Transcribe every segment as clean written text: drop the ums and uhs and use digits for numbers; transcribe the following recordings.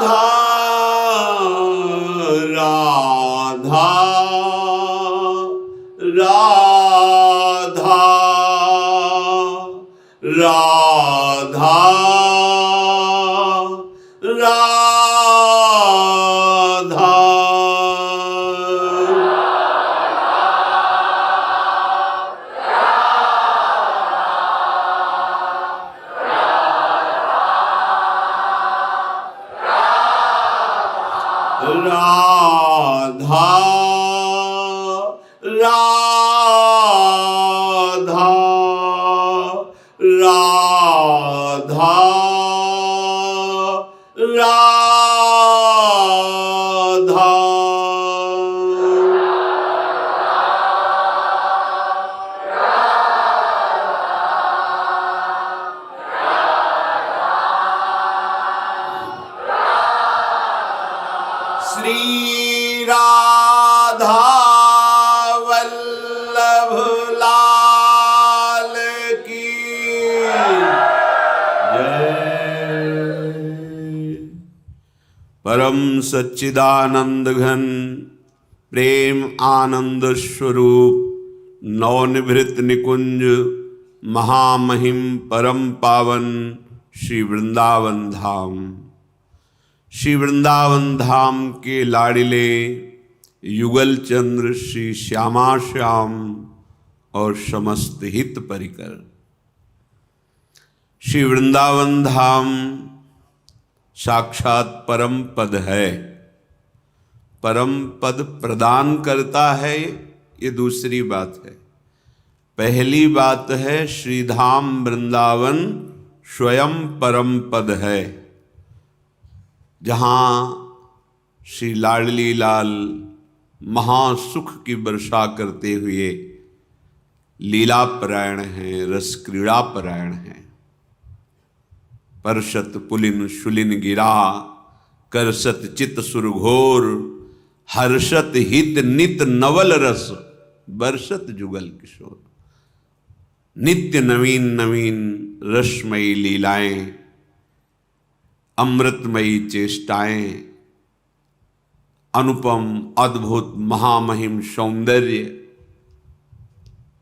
राधा राधा राधा राधा राधा राधा राधा राधा श्री राधा वल्लभ लाल की जय। परम सच्चिदानंद घन प्रेम आनंद स्वरूप नवनिभृत निकुंज महामहिम परम पावन श्री वृंदावन धाम, श्री वृंदावन धाम के लाडिले युगल चंद्र श्री श्यामा श्याम और समस्त हित परिकर। श्री वृंदावन धाम साक्षात परम पद है। परम पद प्रदान करता है ये दूसरी बात है। पहली बात है श्रीधाम वृंदावन स्वयं परम पद है, जहाँ श्री लाडली लाल महासुख की वर्षा करते हुए लीला परायण हैं, रस क्रीड़ा परायण हैं। परशत पुलिन शुलिन गिरा करसत चित सुरघोर हर्षत हित नित नवल रस बरसत जुगल किशोर। नित्य नवीन नवीन रसमयी लीलाएं, अमृतमयी चेष्टाएं, अनुपम अद्भुत महामहिम सौंदर्य,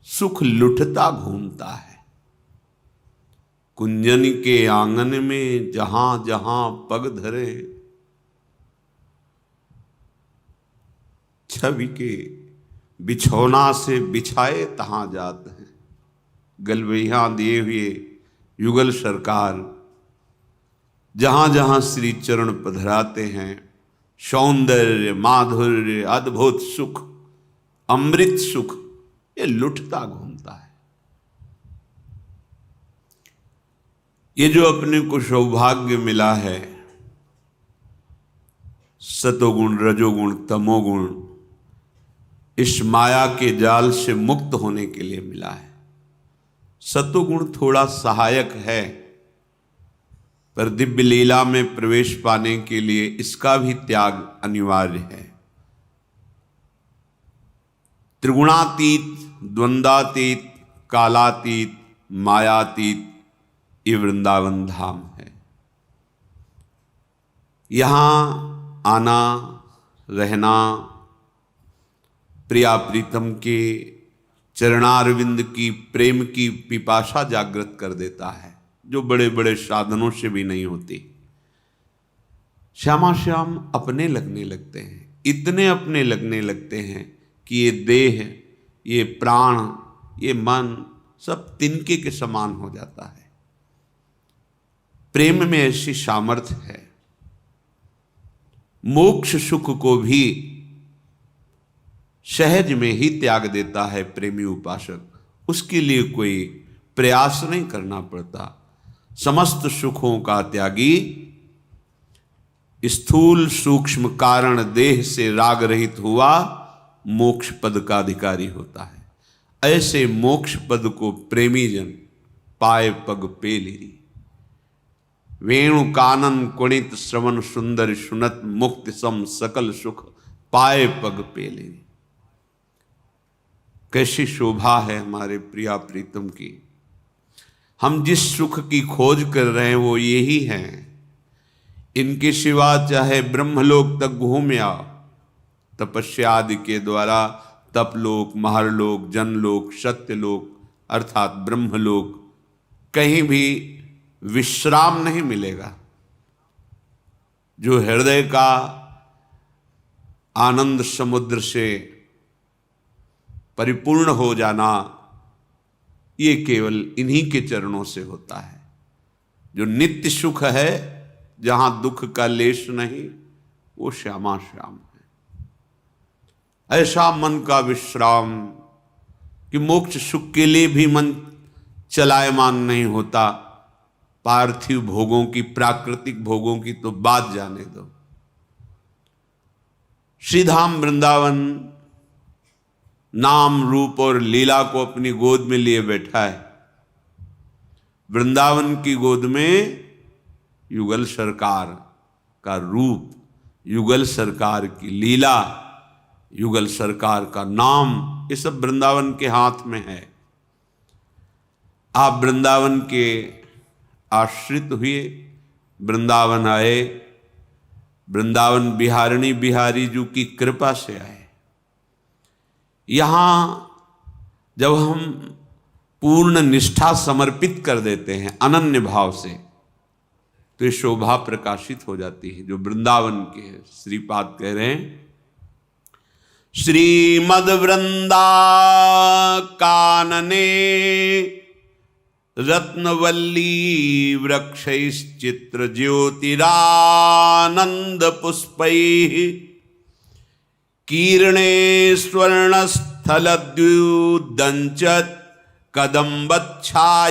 सुख लुटता घूमता है। कुंजन के आंगन में जहां जहां पग धरे, छवि के बिछौना से बिछाए तहां जात हैं। गलवैया दिए हुए युगल सरकार जहां जहां श्री चरण पधराते हैं, सौंदर्य माधुर्य अद्भुत सुख अमृत सुख ये लुटता घूमता है। ये जो अपने को सौभाग्य मिला है, सतोगुण रजोगुण तमोगुण इस माया के जाल से मुक्त होने के लिए मिला है। सतोगुण थोड़ा सहायक है, पर दिव्य लीला में प्रवेश पाने के लिए इसका भी त्याग अनिवार्य है। त्रिगुणातीत, द्वंद्वातीत, कालातीत, मायातीत ये वृंदावन धाम है। यहाँ आना रहना प्रिया प्रीतम के चरणारविंद की प्रेम की पिपासा जागृत कर देता है, जो बड़े बड़े साधनों से भी नहीं होती। श्यामा श्याम अपने लगने लगते हैं, इतने अपने लगने लगते हैं कि ये देह, ये प्राण, ये मन सब तिनके के समान हो जाता है। प्रेम में ऐसी सामर्थ्य है, मोक्ष सुख को भी सहज में ही त्याग देता है प्रेमी उपासक। उसके लिए कोई प्रयास नहीं करना पड़ता। समस्त सुखों का त्यागी स्थूल सूक्ष्म कारण देह से राग रहित हुआ मोक्ष पद का अधिकारी होता है। ऐसे मोक्ष पद को प्रेमी जन पाए पग पे लीरी। वेणु कानन कुणित श्रवण सुंदर सुनत मुक्ति सम सकल सुख पाए पग पे लीरी। कैसी शोभा है हमारे प्रिया प्रीतम की। हम जिस सुख की खोज कर रहे हैं वो यही है। इनके सिवा चाहे ब्रह्मलोक तक घूम आओ, तपस्या आदि के द्वारा तपलोक, महरलोक, जनलोक, सत्यलोक अर्थात ब्रह्मलोक, कहीं भी विश्राम नहीं मिलेगा। जो हृदय का आनंद समुद्र से परिपूर्ण हो जाना, ये केवल इन्हीं के चरणों से होता है। जो नित्य सुख है, जहां दुख का लेश नहीं, वो श्यामा श्याम है। ऐसा मन का विश्राम कि मोक्ष सुख के लिए भी मन चलायमान नहीं होता। पार्थिव भोगों की, प्राकृतिक भोगों की तो बात जाने दो। श्रीधाम वृंदावन नाम, रूप और लीला को अपनी गोद में लिए बैठा है। वृंदावन की गोद में युगल सरकार का रूप, युगल सरकार की लीला, युगल सरकार का नाम, ये सब वृंदावन के हाथ में है। आप वृंदावन के आश्रित हुए, वृंदावन आए, वृंदावन बिहारिणी बिहारी जी की कृपा से आए। यहां जब हम पूर्ण निष्ठा समर्पित कर देते हैं अनन्य भाव से, तो ये शोभा प्रकाशित हो जाती है जो वृंदावन के है। श्रीपाद कह रहे हैं, श्रीमद वृंदा कानने रत्नवल्ली वृक्षैश्चित्र ज्योतिरानंद पुष्पैः कीर्णे स्वर्णस्थलद्युदंचत् कदम्बच्छायायां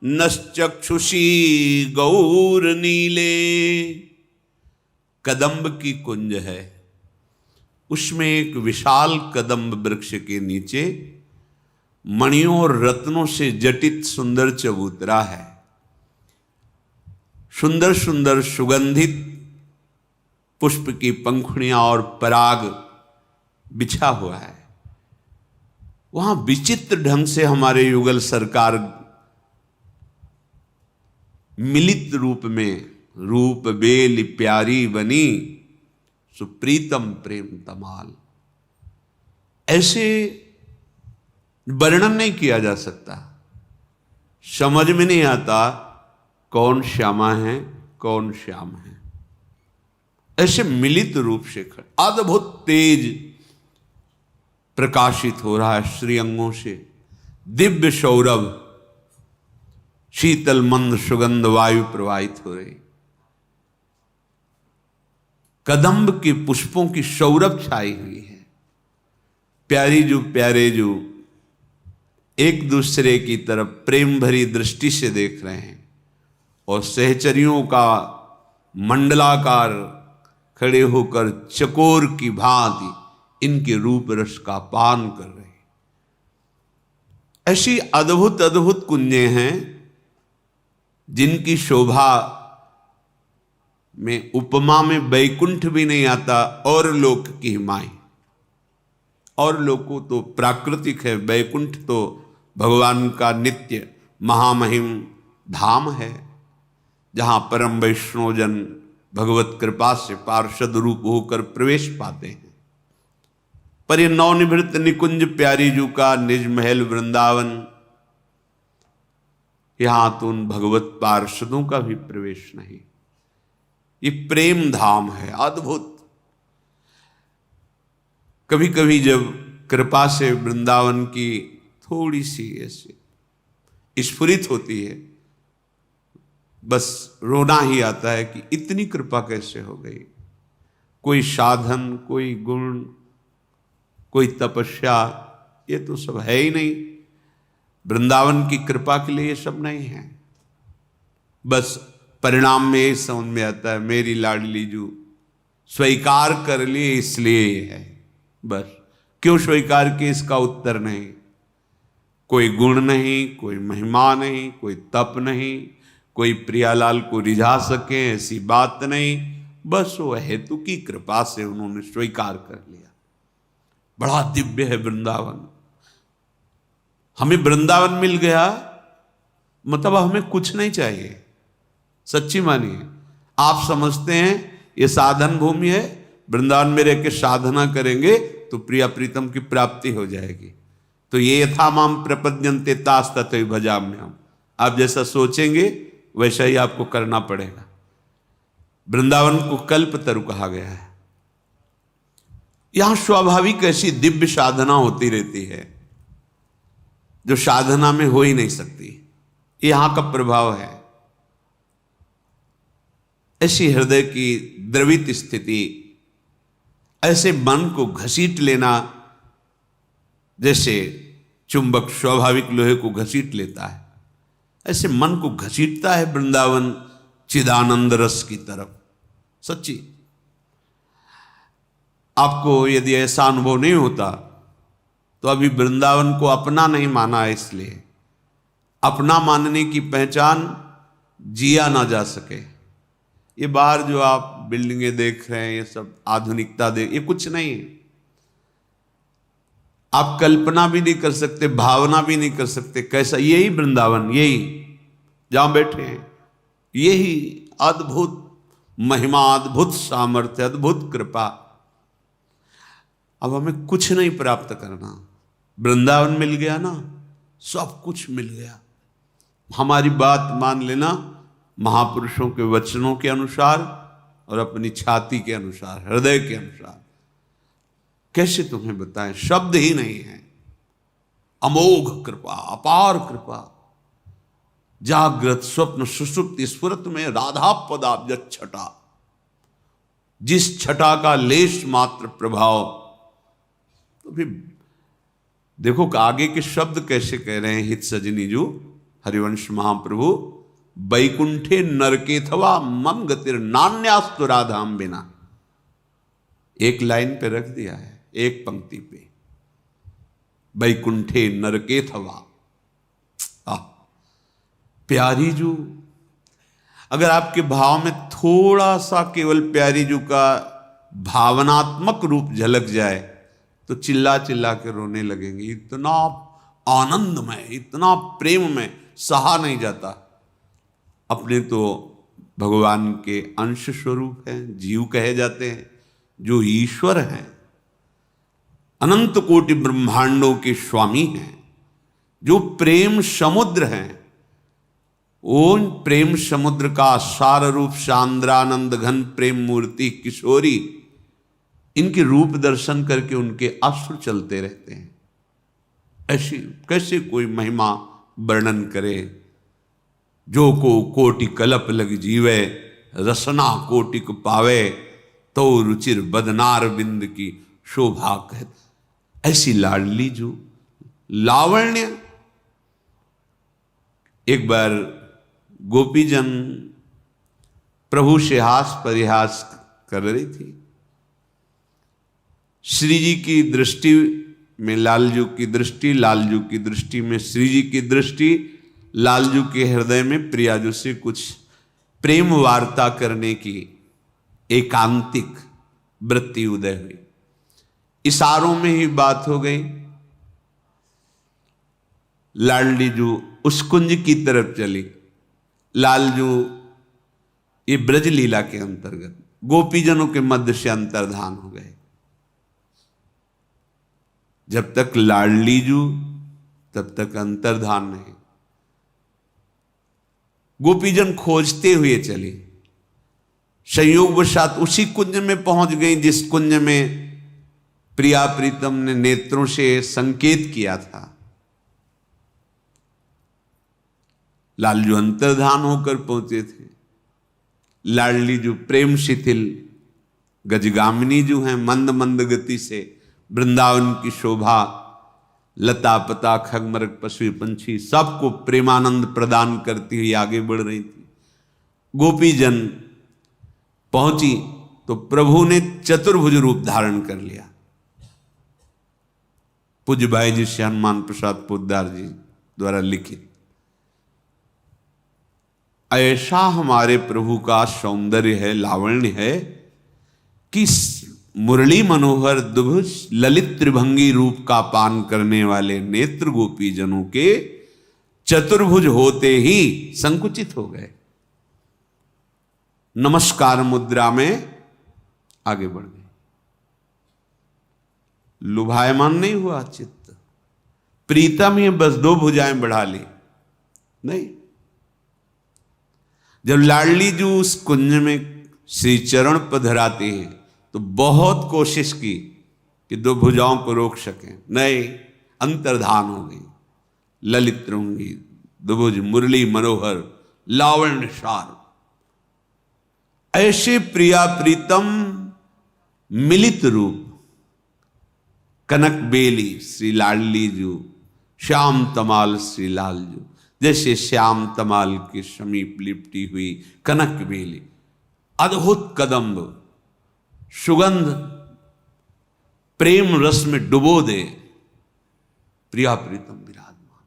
नश्चक्षुषी गौरनीले। कदम्ब की कुंज है, उसमें एक विशाल कदम्ब वृक्ष के नीचे मणियों और रत्नों से जटित सुंदर चबूतरा है। सुंदर सुंदर सुगंधित पुष्प की पंखुड़ियां और पराग बिछा हुआ है। वहां विचित्र ढंग से हमारे युगल सरकार मिलित रूप में, रूप बेल प्यारी बनी सुप्रीतम प्रेम तमाल, ऐसे वर्णन नहीं किया जा सकता। समझ में नहीं आता कौन श्यामा है, कौन श्याम है। ऐसे मिलित रूप से अद्भुत तेज प्रकाशित हो रहा है श्रीअंगों से। दिव्य सौरभ, शीतल मंद सुगंध वायु प्रवाहित हो रही। कदम्ब के पुष्पों की सौरभ छाई हुई है। प्यारी जो प्यारे जो एक दूसरे की तरफ प्रेम भरी दृष्टि से देख रहे हैं और सहचरियों का मंडलाकार खड़े होकर चकोर की भांति इनके रूप रस का पान कर रहे हैं। ऐसी अद्भुत अद्भुत कुंजें हैं जिनकी शोभा में उपमा में वैकुंठ भी नहीं आता, और लोक की हिमाएं। और लोको तो प्राकृतिक है, वैकुंठ तो भगवान का नित्य महामहिम धाम है, जहां परम वैष्णवजन भगवत कृपा से पार्षद रूप होकर प्रवेश पाते हैं। पर ये नवनिवृत्त निकुंज प्यारी जू का निज महल वृंदावन, यहां तो उन भगवत पार्षदों का भी प्रवेश नहीं। ये प्रेम धाम है, अद्भुत। कभी कभी जब कृपा से वृंदावन की थोड़ी सी ऐसे स्फुरित होती है, बस रोना ही आता है कि इतनी कृपा कैसे हो गई। कोई साधन, कोई गुण, कोई तपस्या, ये तो सब है ही नहीं। वृंदावन की कृपा के लिए ये सब नहीं है। बस परिणाम में ये समझ में आता है, मेरी लाडली जू स्वीकार कर लिए इसलिए ये है। बस क्यों स्वीकार किए इसका उत्तर नहीं। कोई गुण नहीं, कोई महिमा नहीं, कोई तप नहीं, कोई प्रियालाल को रिझा सके ऐसी बात नहीं। बस वो हेतु की कृपा से उन्होंने स्वीकार कर लिया। बड़ा दिव्य है वृंदावन। हमें वृंदावन मिल गया मतलब हमें कुछ नहीं चाहिए। सच्ची मानिए, आप समझते हैं ये साधन भूमि है, वृंदावन में रह के साधना करेंगे तो प्रिया प्रीतम की प्राप्ति हो जाएगी। तो ये यथा माम प्रपद्यन्ते तास तथैव भजाम्यहम्। आप जैसा सोचेंगे वैसा ही आपको करना पड़ेगा। वृंदावन को कल्प तरु कहा गया है। यहां स्वाभाविक ऐसी दिव्य साधना होती रहती है जो साधना में हो ही नहीं सकती। यहां का प्रभाव है। ऐसी हृदय की द्रवित स्थिति, ऐसे मन को घसीट लेना, जैसे चुंबक स्वाभाविक लोहे को घसीट लेता है, ऐसे मन को घसीटता है वृंदावन चिदानंद रस की तरफ। सच्ची आपको यदि ऐसा अनुभव नहीं होता तो अभी वृंदावन को अपना नहीं माना है। इसलिए अपना मानने की पहचान जिया ना जा सके। ये बाहर जो आप बिल्डिंगें देख रहे हैं, ये सब आधुनिकता ये कुछ नहीं है। आप कल्पना भी नहीं कर सकते, भावना भी नहीं कर सकते कैसा। यही वृंदावन, यही जहां बैठे हैं, यही अद्भुत महिमा, अद्भुत सामर्थ्य, अद्भुत कृपा। अब हमें कुछ नहीं प्राप्त करना, वृंदावन मिल गया ना, सब कुछ मिल गया। हमारी बात मान लेना महापुरुषों के वचनों के अनुसार और अपनी छाती के अनुसार, हृदय के अनुसार। कैसे तुम्हें बताएं, शब्द ही नहीं है। अमोघ कृपा, अपार कृपा, जागृत स्वप्न सुषुप्ति स्फुरत में राधा पदाब्ज छटा। जिस छटा का लेश मात्र प्रभाव। तो फिर देखो आगे के शब्द कैसे कह रहे हैं हित सजनी जो हरिवंश महाप्रभु। बैकुंठे नरकेथवा मम गतिर नान्यास्तु राधाम बिना। एक लाइन पे रख दिया है, एक पंक्ति पे, बैकुंठे नरकेथवा। प्यारी जू, अगर आपके भाव में थोड़ा सा केवल प्यारी जू का भावनात्मक रूप झलक जाए तो चिल्ला चिल्ला के रोने लगेंगे। इतना आनंदमय, इतना प्रेम में सहा नहीं जाता। अपने तो भगवान के अंश स्वरूप हैं, जीव कहे जाते हैं, जो ईश्वर हैं, अनंत कोटि ब्रह्मांडों के स्वामी हैं, जो प्रेम समुद्र हैं। उन प्रेम समुद्र का सार रूप सांद्रानंद घन प्रेम मूर्ति किशोरी, इनके रूप दर्शन करके उनके अश्रु चलते रहते हैं। ऐसी कैसे कोई महिमा वर्णन करे। जो को कोटि कलप लग जीवे, रसना कोटिक पावे, तो रुचिर बदनार बिंद की शोभा कह। ऐसी लाडली जो लावण्य। एक बार गोपीजन प्रभु से हास परिहास कर रही थी। श्री जी की दृष्टि में लालजू की दृष्टि, लालजू की दृष्टि में श्री जी की दृष्टि, लालजू के हृदय में प्रियाजू से कुछ प्रेम वार्ता करने की एकांतिक वृत्ति उदय हुई। इशारों में ही बात हो गई। लाडली जू उस कुंज की तरफ चली। लालजू ये ब्रज लीला के अंतर्गत गोपीजनों के मध्य से अंतर्धान हो गए। जब तक लाडली जू तब तक अंतर्धान नहीं। गोपीजन खोजते हुए चली। संयोगवशात उसी कुंज में पहुंच गई जिस कुंज में प्रिया प्रीतम ने नेत्रों से संकेत किया था। लालजू अंतर्धान होकर पहुंचे थे। लाडली जो प्रेम शिथिल गजगामिनी जो हैं, मंद मंद गति से वृंदावन की शोभा, लता पता खगमरग पशु पंछी सबको प्रेमानंद प्रदान करती हुई आगे बढ़ रही थी। गोपीजन पहुंची तो प्रभु ने चतुर्भुज रूप धारण कर लिया। पूज्य भाई जी श्री हनुमान प्रसाद पोद्दार जी द्वारा लिखित। ऐसा हमारे प्रभु का सौंदर्य है, लावण्य है कि मुरली मनोहर दुभुज ललित त्रिभंगी रूप का पान करने वाले नेत्र गोपी जनों के चतुर्भुज होते ही संकुचित हो गए। नमस्कार मुद्रा में आगे बढ़ गई। लुभायमान नहीं हुआ चित्त, प्रीतम ही बस दो भुजाएं बढ़ा ली नहीं। जब लाडली जी उस कुंज में श्री चरण पधराती है तो बहुत कोशिश की कि दो भुजाओं को रोक सकें, नहीं, अंतर्धान हो गई। ललित रंगी दुभुज मुरली मनोहर लावण्य सार, ऐसे प्रिया प्रीतम मिलित रूप कनक बेली श्री लाडली जू, श्याम तमाल श्री लाल जू, जैसे श्याम तमाल के समीप लिपटी हुई कनक बेली, अद्भुत कदम्ब सुगंध प्रेम रस में डुबो दे, प्रिया प्रीतम विराजमान,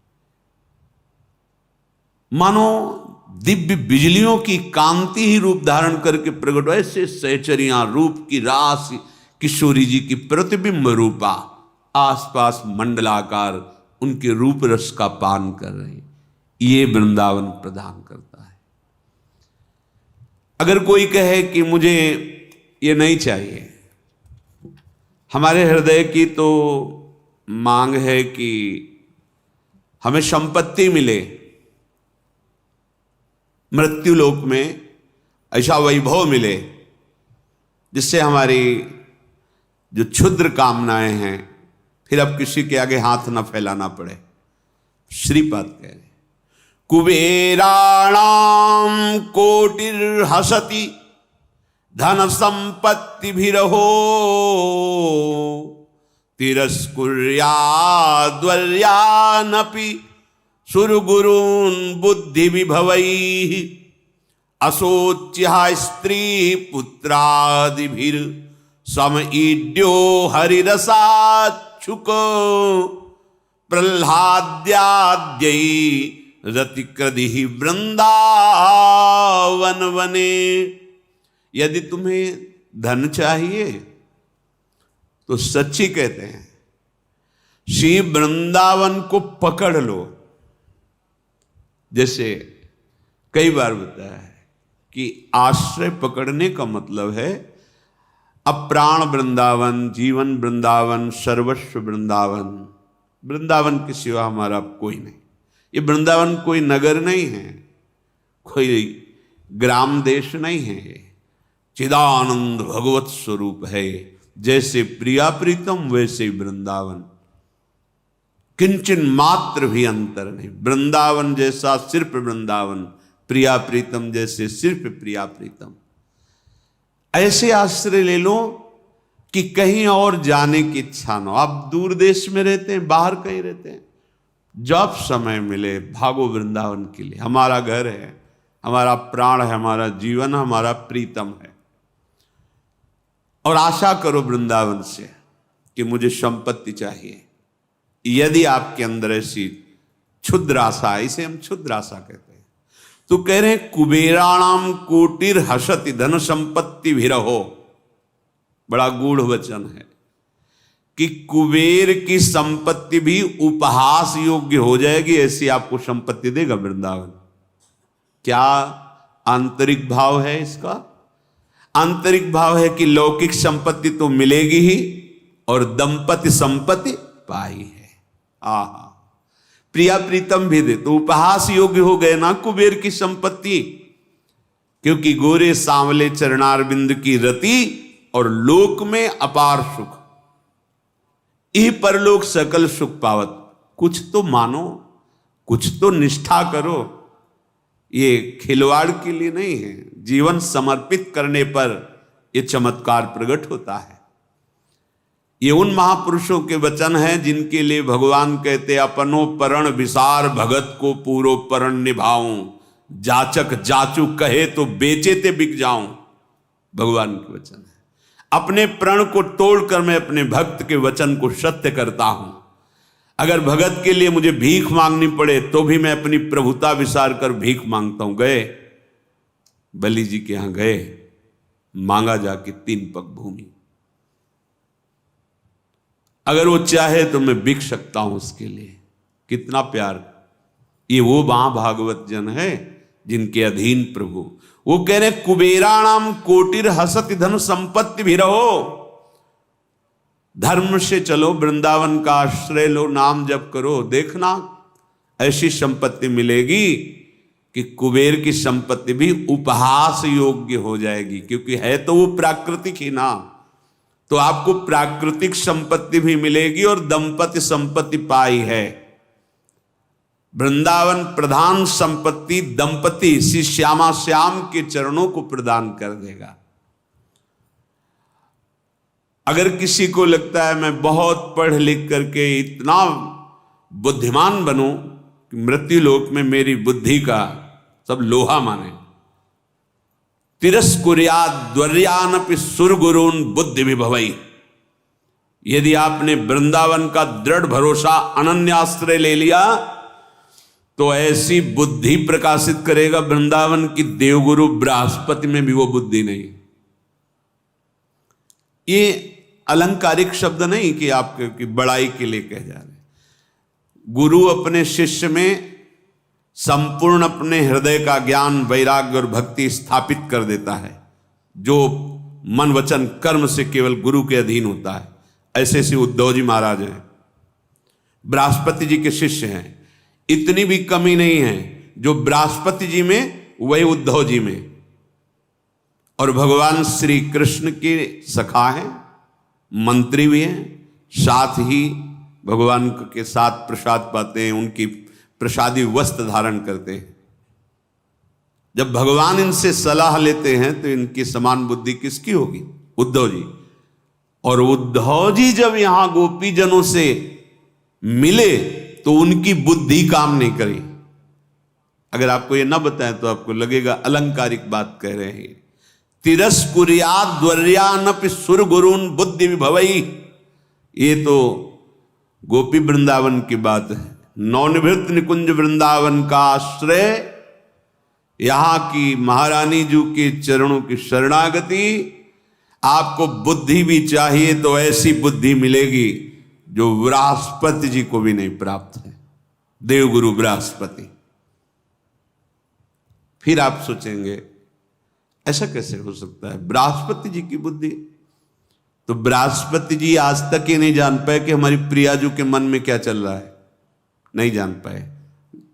मानो दिव्य बिजलियों की कांति ही रूप धारण करके प्रकट, ऐसे सहचरियां रूप की राशि किशोरी जी की प्रतिबिंब रूपा आसपास मंडलाकार उनके रूप रस का पान कर रहे हैं। ये वृंदावन प्रदान करता है। अगर कोई कहे कि मुझे ये नहीं चाहिए, हमारे हृदय की तो मांग है कि हमें संपत्ति मिले, मृत्युलोक में ऐसा वैभव मिले जिससे हमारी जो क्षुद्र कामनाएं हैं फिर अब किसी के आगे हाथ न फैलाना पड़े। श्रीपाद कह रहे कुबेराणाम कोटिर्हसति धन संपत्ति भी रहो तिरस्कुर्याद्वर्यानपि सुरगुरून् बुद्धि विभवैः अशोच्य स्त्री पुत्रादिभिर समईड्यो हरिरसाच्छुक प्रह्लाद्याद्यै रतिकृदि वृंदावन वने। यदि तुम्हें धन चाहिए तो सच्ची कहते हैं श्री वृंदावन को पकड़ लो। जैसे कई बार बताया है कि आश्रय पकड़ने का मतलब है अप्राण वृंदावन, जीवन वृंदावन, सर्वस्व वृंदावन। वृंदावन के सिवा हमारा कोई नहीं। ये वृंदावन कोई नगर नहीं है, कोई ग्राम देश नहीं है, चिदानंद भगवत स्वरूप है। जैसे प्रिया प्रीतम वैसे वृंदावन, किंचन मात्र भी अंतर नहीं। वृंदावन जैसा सिर्फ वृंदावन, प्रिया प्रीतम जैसे सिर्फ प्रिया प्रीतम। ऐसे आश्रय ले लो कि कहीं और जाने की इच्छा न हो। आप दूर देश में रहते हैं, बाहर कहीं रहते हैं, जब समय मिले भागो वृंदावन के लिए। हमारा घर है, हमारा प्राण है, हमारा जीवन, हमारा प्रीतम है। और आशा करो वृंदावन से कि मुझे संपत्ति चाहिए। यदि आपके अंदर ऐसी क्षुद्र आशा, इसे हम क्षुद्र आशा कहते हैं, तो कह रहे हैं कुबेराणाम कोटिर हसति धन संपत्ति भी रहो। बड़ा गूढ़ वचन है कि कुबेर की संपत्ति भी उपहास योग्य हो जाएगी, ऐसी आपको संपत्ति देगा वृंदावन। क्या आंतरिक भाव है इसका? आंतरिक भाव है कि लौकिक संपत्ति तो मिलेगी ही और दंपति संपत्ति पाई है। आहा, प्रिया प्रीतम भी दे तो उपहास योग्य हो गए ना कुबेर की संपत्ति, क्योंकि गोरे सांवले चरणारविंद की रति और लोक में अपार सुख, यही परलोक सकल सुख पावत। कुछ तो मानो, कुछ तो निष्ठा करो। ये खिलवाड़ के लिए नहीं है, जीवन समर्पित करने पर यह चमत्कार प्रकट होता है। ये उन महापुरुषों के वचन हैं जिनके लिए भगवान कहते अपनो परण विसार भगत को पूरो परण निभाऊं, जाचक जाचू कहे तो बेचे ते बिक जाऊं। भगवान के वचन है। अपने प्रण को तोड़कर मैं अपने भक्त के वचन को सत्य करता हूं। अगर भगत के लिए मुझे भीख मांगनी पड़े तो भी मैं अपनी प्रभुता विसार कर भीख मांगता हूं। गए बलि जी के यहां गए, मांगा जाके 3 पग भूमि। अगर वो चाहे तो मैं बिक सकता हूं उसके लिए। कितना प्यार! ये वो महाभागवत जन है जिनके अधीन प्रभु। वो कह रहे कुबेराणाम कोटिर हसत धन संपत्ति भी रहो, धर्म से चलो, वृंदावन का आश्रय लो, नाम जप करो, देखना ऐसी संपत्ति मिलेगी कि कुबेर की संपत्ति भी उपहास योग्य हो जाएगी, क्योंकि है तो वो प्राकृतिक ही ना। तो आपको प्राकृतिक संपत्ति भी मिलेगी और दंपति संपत्ति पाई है। वृंदावन प्रधान संपत्ति दंपति श्री श्यामा श्याम के चरणों को प्रदान कर देगा। अगर किसी को लगता है मैं बहुत पढ़ लिख करके इतना बुद्धिमान बनूं कि मृत्यु लोक में मेरी बुद्धि का सब लोहा माने, तिरस्कुर्याद्वर्यानपि सुरगुरून् बुद्धि विभवई। यदि आपने वृंदावन का दृढ़ भरोसा अनन्याश्रय ले लिया तो ऐसी बुद्धि प्रकाशित करेगा वृंदावन की देवगुरु बृहस्पति में भी वो बुद्धि नहीं। ये अलंकारिक शब्द नहीं कि आपकी बड़ाई के लिए कह जा रहे। गुरु अपने शिष्य में संपूर्ण अपने हृदय का ज्ञान, वैराग्य और भक्ति स्थापित कर देता है, जो मन वचन कर्म से केवल गुरु के अधीन होता है। ऐसे से उद्धव जी महाराज हैं, बृहस्पति जी के शिष्य हैं। इतनी भी कमी नहीं है, जो बृहस्पति जी में वही उद्धव जी में। और भगवान श्री कृष्ण के सखा हैं, मंत्री भी हैं, साथ ही भगवान के साथ प्रसाद पाते हैं, उनकी प्रसादी वस्त्र धारण करते हैं। जब भगवान इनसे सलाह लेते हैं तो इनकी समान बुद्धि किसकी होगी? उद्धव जी। और उद्धव जी जब यहां गोपीजनों से मिले तो उनकी बुद्धि काम नहीं करी। अगर आपको ये ना बताएं तो आपको लगेगा अलंकारिक बात कह रहे हैं। तिरस्कुर्याद्वर्यानपि सुरगुरून् बुद्धि विभवई। ये तो गोपी वृंदावन की बात है। नवनिवृत्त निकुंज वृंदावन का आश्रय, यहां की महारानी जी के चरणों की शरणागति। आपको बुद्धि भी चाहिए तो ऐसी बुद्धि मिलेगी जो बृहस्पति जी को भी नहीं प्राप्त है, देवगुरु बृहस्पति। फिर आप सोचेंगे ऐसा कैसे हो सकता है, बृहस्पति जी की बुद्धि? तो बृहस्पति जी आज तक ये नहीं जान पाए कि हमारी प्रियाजू के मन में क्या चल रहा है, नहीं जान पाए।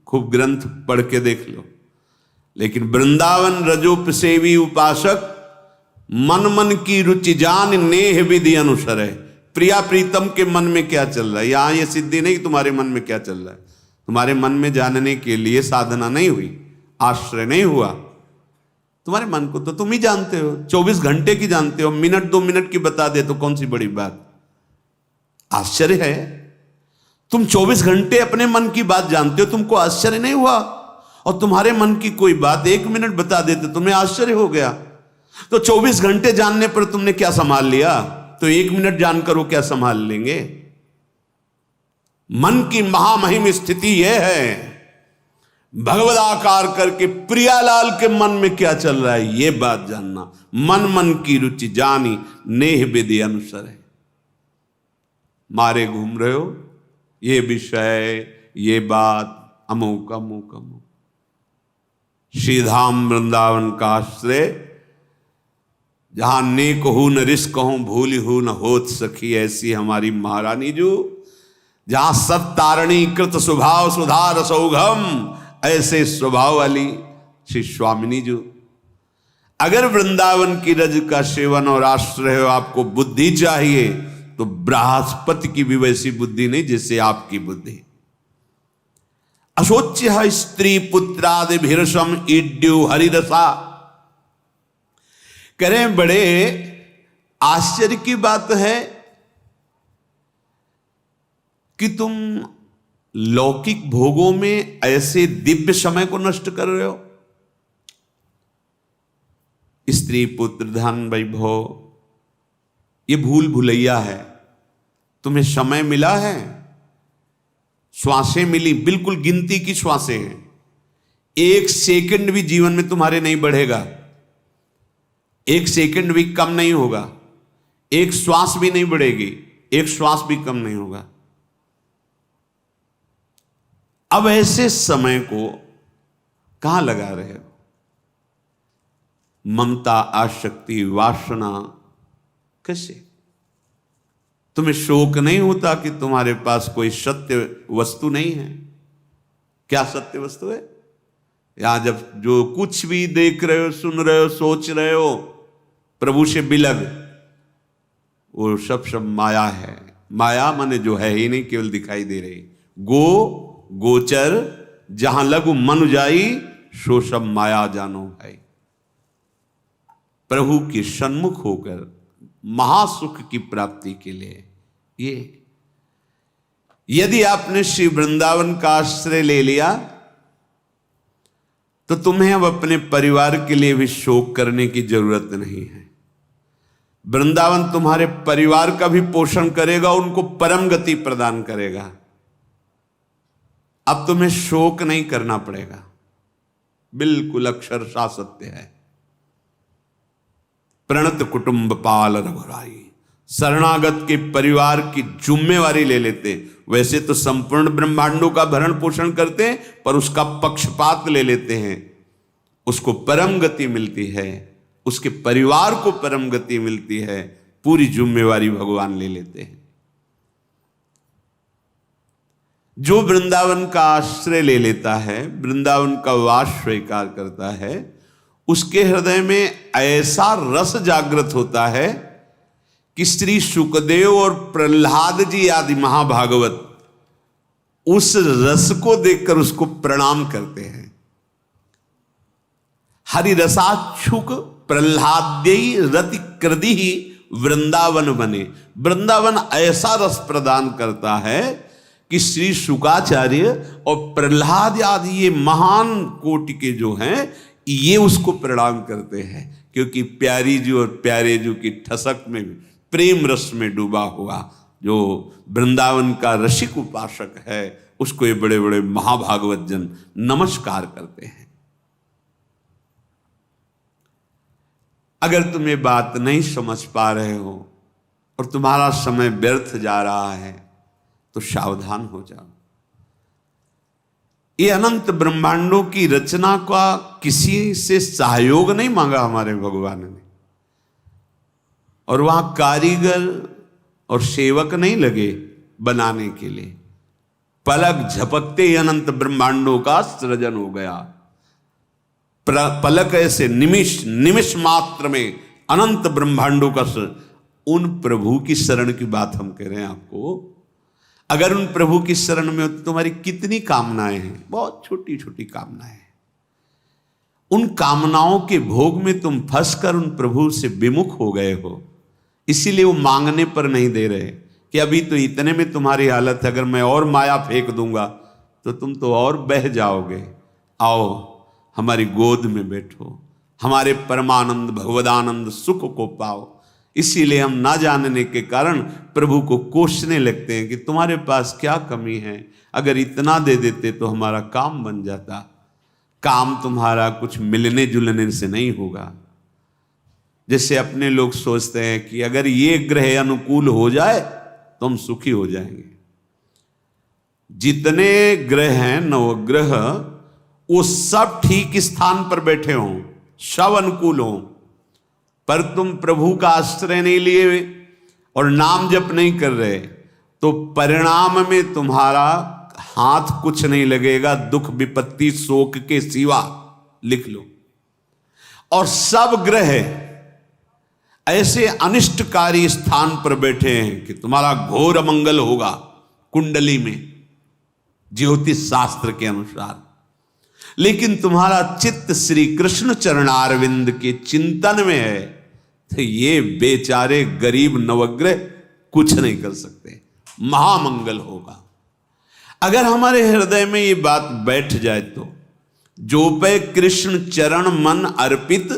खूब ग्रंथ पढ़ के देख लो। लेकिन वृंदावन रजोपसेवी उपासक मन मन की रुचि जान नेह विधि अनुसर है। प्रिया प्रीतम के मन में क्या चल रहा है, यहां ये सिद्धि नहीं तुम्हारे मन में क्या चल रहा है। तुम्हारे मन में जानने के लिए साधना नहीं हुई, आश्रय नहीं हुआ। तुम्हारे मन को तो तुम ही जानते हो, 24 घंटे की जानते हो। मिनट 2 मिनट की बता दे तो कौन सी बड़ी बात। आश्चर्य है, तुम 24 घंटे अपने मन की बात जानते हो, तुमको आश्चर्य नहीं हुआ? और तुम्हारे मन की कोई बात 1 मिनट बता देते तुम्हें आश्चर्य हो गया। तो 24 घंटे जानने पर तुमने क्या संभाल लिया, तो 1 मिनट जानकर वो क्या संभाल लेंगे? मन की महामहिम स्थिति यह है, भगवदाकार करके प्रियालाल के मन में क्या चल रहा है ये बात जानना। मन मन की रुचि जानी नेह विधि अनुसर है। मारे घूम रहे हो, ये विषय, ये बात, अमुक अमुक अमुक। श्रीधाम वृंदावन का आश्रय, जहां नेक हूं न रिस्क हूं, भूल हूं न होत सखी, ऐसी हमारी महारानी जो, जहां सत्तारणी कृत स्वभाव सुधार सौघम, ऐसे स्वभाव वाली श्री स्वामिनी जो। अगर वृंदावन की रज का सेवन और आश्रय हो, आपको बुद्धि चाहिए तो बृहस्पति की भी वैसी बुद्धि नहीं जैसे आपकी बुद्धि। अशोच्य स्त्री पुत्रादि भिरसम ईड्यु हरिरसा। कह रहे बड़े आश्चर्य की बात है कि तुम लौकिक भोगों में ऐसे दिव्य समय को नष्ट कर रहे हो। स्त्री पुत्र धन वैभव ये भूल भुलैया है। तुम्हें समय मिला है, श्वासें मिली, बिल्कुल गिनती की श्वासें हैं। 1 सेकंड भी जीवन में तुम्हारे नहीं बढ़ेगा, 1 सेकंड भी कम नहीं होगा, 1 श्वास भी नहीं बढ़ेगी, 1 श्वास भी कम नहीं होगा। अब ऐसे समय को कहां लगा रहे हो? ममता, आसक्ति, वासना, कैसे? तुम्हें शोक नहीं होता कि तुम्हारे पास कोई सत्य वस्तु नहीं है? क्या सत्य वस्तु है? यहां जब जो कुछ भी देख रहे हो, सुन रहे हो, सोच रहे हो प्रभु से बिलग, वो सब माया है। माया माने जो है ही नहीं, केवल दिखाई दे रही। गोचर जहां लगु मन जाई, सो सब माया जानो भाई। प्रभु के सन्मुख होकर महासुख की प्राप्ति के लिए ये, यदि आपने श्री वृंदावन का आश्रय ले लिया तो तुम्हें अब अपने परिवार के लिए भी शोक करने की जरूरत नहीं है। वृंदावन तुम्हारे परिवार का भी पोषण करेगा, उनको परम गति प्रदान करेगा। अब तुम्हें शोक नहीं करना पड़ेगा। बिल्कुल अक्षरशः सत्य है। प्रणत कुटुंब पाल रघुराई, शरणागत के परिवार की जिम्मेवारी ले लेते। वैसे तो संपूर्ण ब्रह्मांडों का भरण पोषण करते हैं, पर उसका पक्षपात ले लेते हैं। उसको परम गति मिलती है, उसके परिवार को परम गति मिलती है। पूरी जिम्मेवारी भगवान ले लेते हैं। जो वृंदावन का आश्रय ले लेता है, वृंदावन का वास स्वीकार करता है, उसके हृदय में ऐसा रस जागृत होता है कि श्री सुखदेव और प्रहलाद जी आदि महाभागवत उस रस को देखकर उसको प्रणाम करते हैं। हरि रसाच्छुक प्रहलाद्यई रति कृदि ही वृंदावन बने। वृंदावन ऐसा रस प्रदान करता है कि श्री शुकाचार्य और प्रहलाद आदि ये महान कोटि के जो हैं, ये उसको प्रणाम करते हैं, क्योंकि प्यारी जी और प्यारे जी की ठसक में प्रेम रस में डूबा हुआ जो वृंदावन का रसिक उपासक है, उसको ये बड़े बड़े महाभागवत जन नमस्कार करते हैं। अगर तुम ये बात नहीं समझ पा रहे हो और तुम्हारा समय व्यर्थ जा रहा है तो सावधान हो जाओ। ये अनंत ब्रह्मांडों की रचना का किसी से सहयोग नहीं मांगा हमारे भगवान ने, और वहां कारीगर और सेवक नहीं लगे बनाने के लिए। पलक झपकते ही अनंत ब्रह्मांडों का सृजन हो गया। पलक ऐसे निमिष मात्र में अनंत ब्रह्मांडों का उन प्रभु की शरण की बात हम कह रहे हैं आपको। अगर उन प्रभु की शरण में हो तो तुम्हारी कितनी कामनाएं हैं, बहुत छोटी छोटी कामनाएं हैं। उन कामनाओं के भोग में तुम फंसकर उन प्रभु से विमुख हो गए हो, इसीलिए वो मांगने पर नहीं दे रहे कि अभी तो इतने में तुम्हारी हालत है, अगर मैं और माया फेंक दूंगा तो तुम तो और बह जाओगे। आओ हमारी गोद में बैठो, हमारे परमानंद भगवदानंद सुख को पाओ। इसीलिए हम ना जानने के कारण प्रभु को कोसने लगते हैं कि तुम्हारे पास क्या कमी है, अगर इतना दे देते तो हमारा काम बन जाता। काम तुम्हारा कुछ मिलने जुलने से नहीं होगा। जैसे अपने लोग सोचते हैं कि अगर ये ग्रह अनुकूल हो जाए तो हम सुखी हो जाएंगे। जितने ग्रह हैं नवग्रह, वो सब ठीक स्थान पर बैठे हों, सब अनुकूल हों, पर तुम प्रभु का आश्रय नहीं लिए और नाम जप नहीं कर रहे, तो परिणाम में तुम्हारा हाथ कुछ नहीं लगेगा, दुख विपत्ति शोक के सिवा। लिख लो। और सब ग्रह ऐसे अनिष्टकारी स्थान पर बैठे हैं कि तुम्हारा घोर अमंगल होगा कुंडली में, ज्योतिष शास्त्र के अनुसार। लेकिन तुम्हारा चित्त श्री कृष्ण चरणारविंद के चिंतन में है, तो ये बेचारे गरीब नवग्रह कुछ नहीं कर सकते, महामंगल होगा। अगर हमारे हृदय में ये बात बैठ जाए तो जो पे कृष्ण चरण मन अर्पित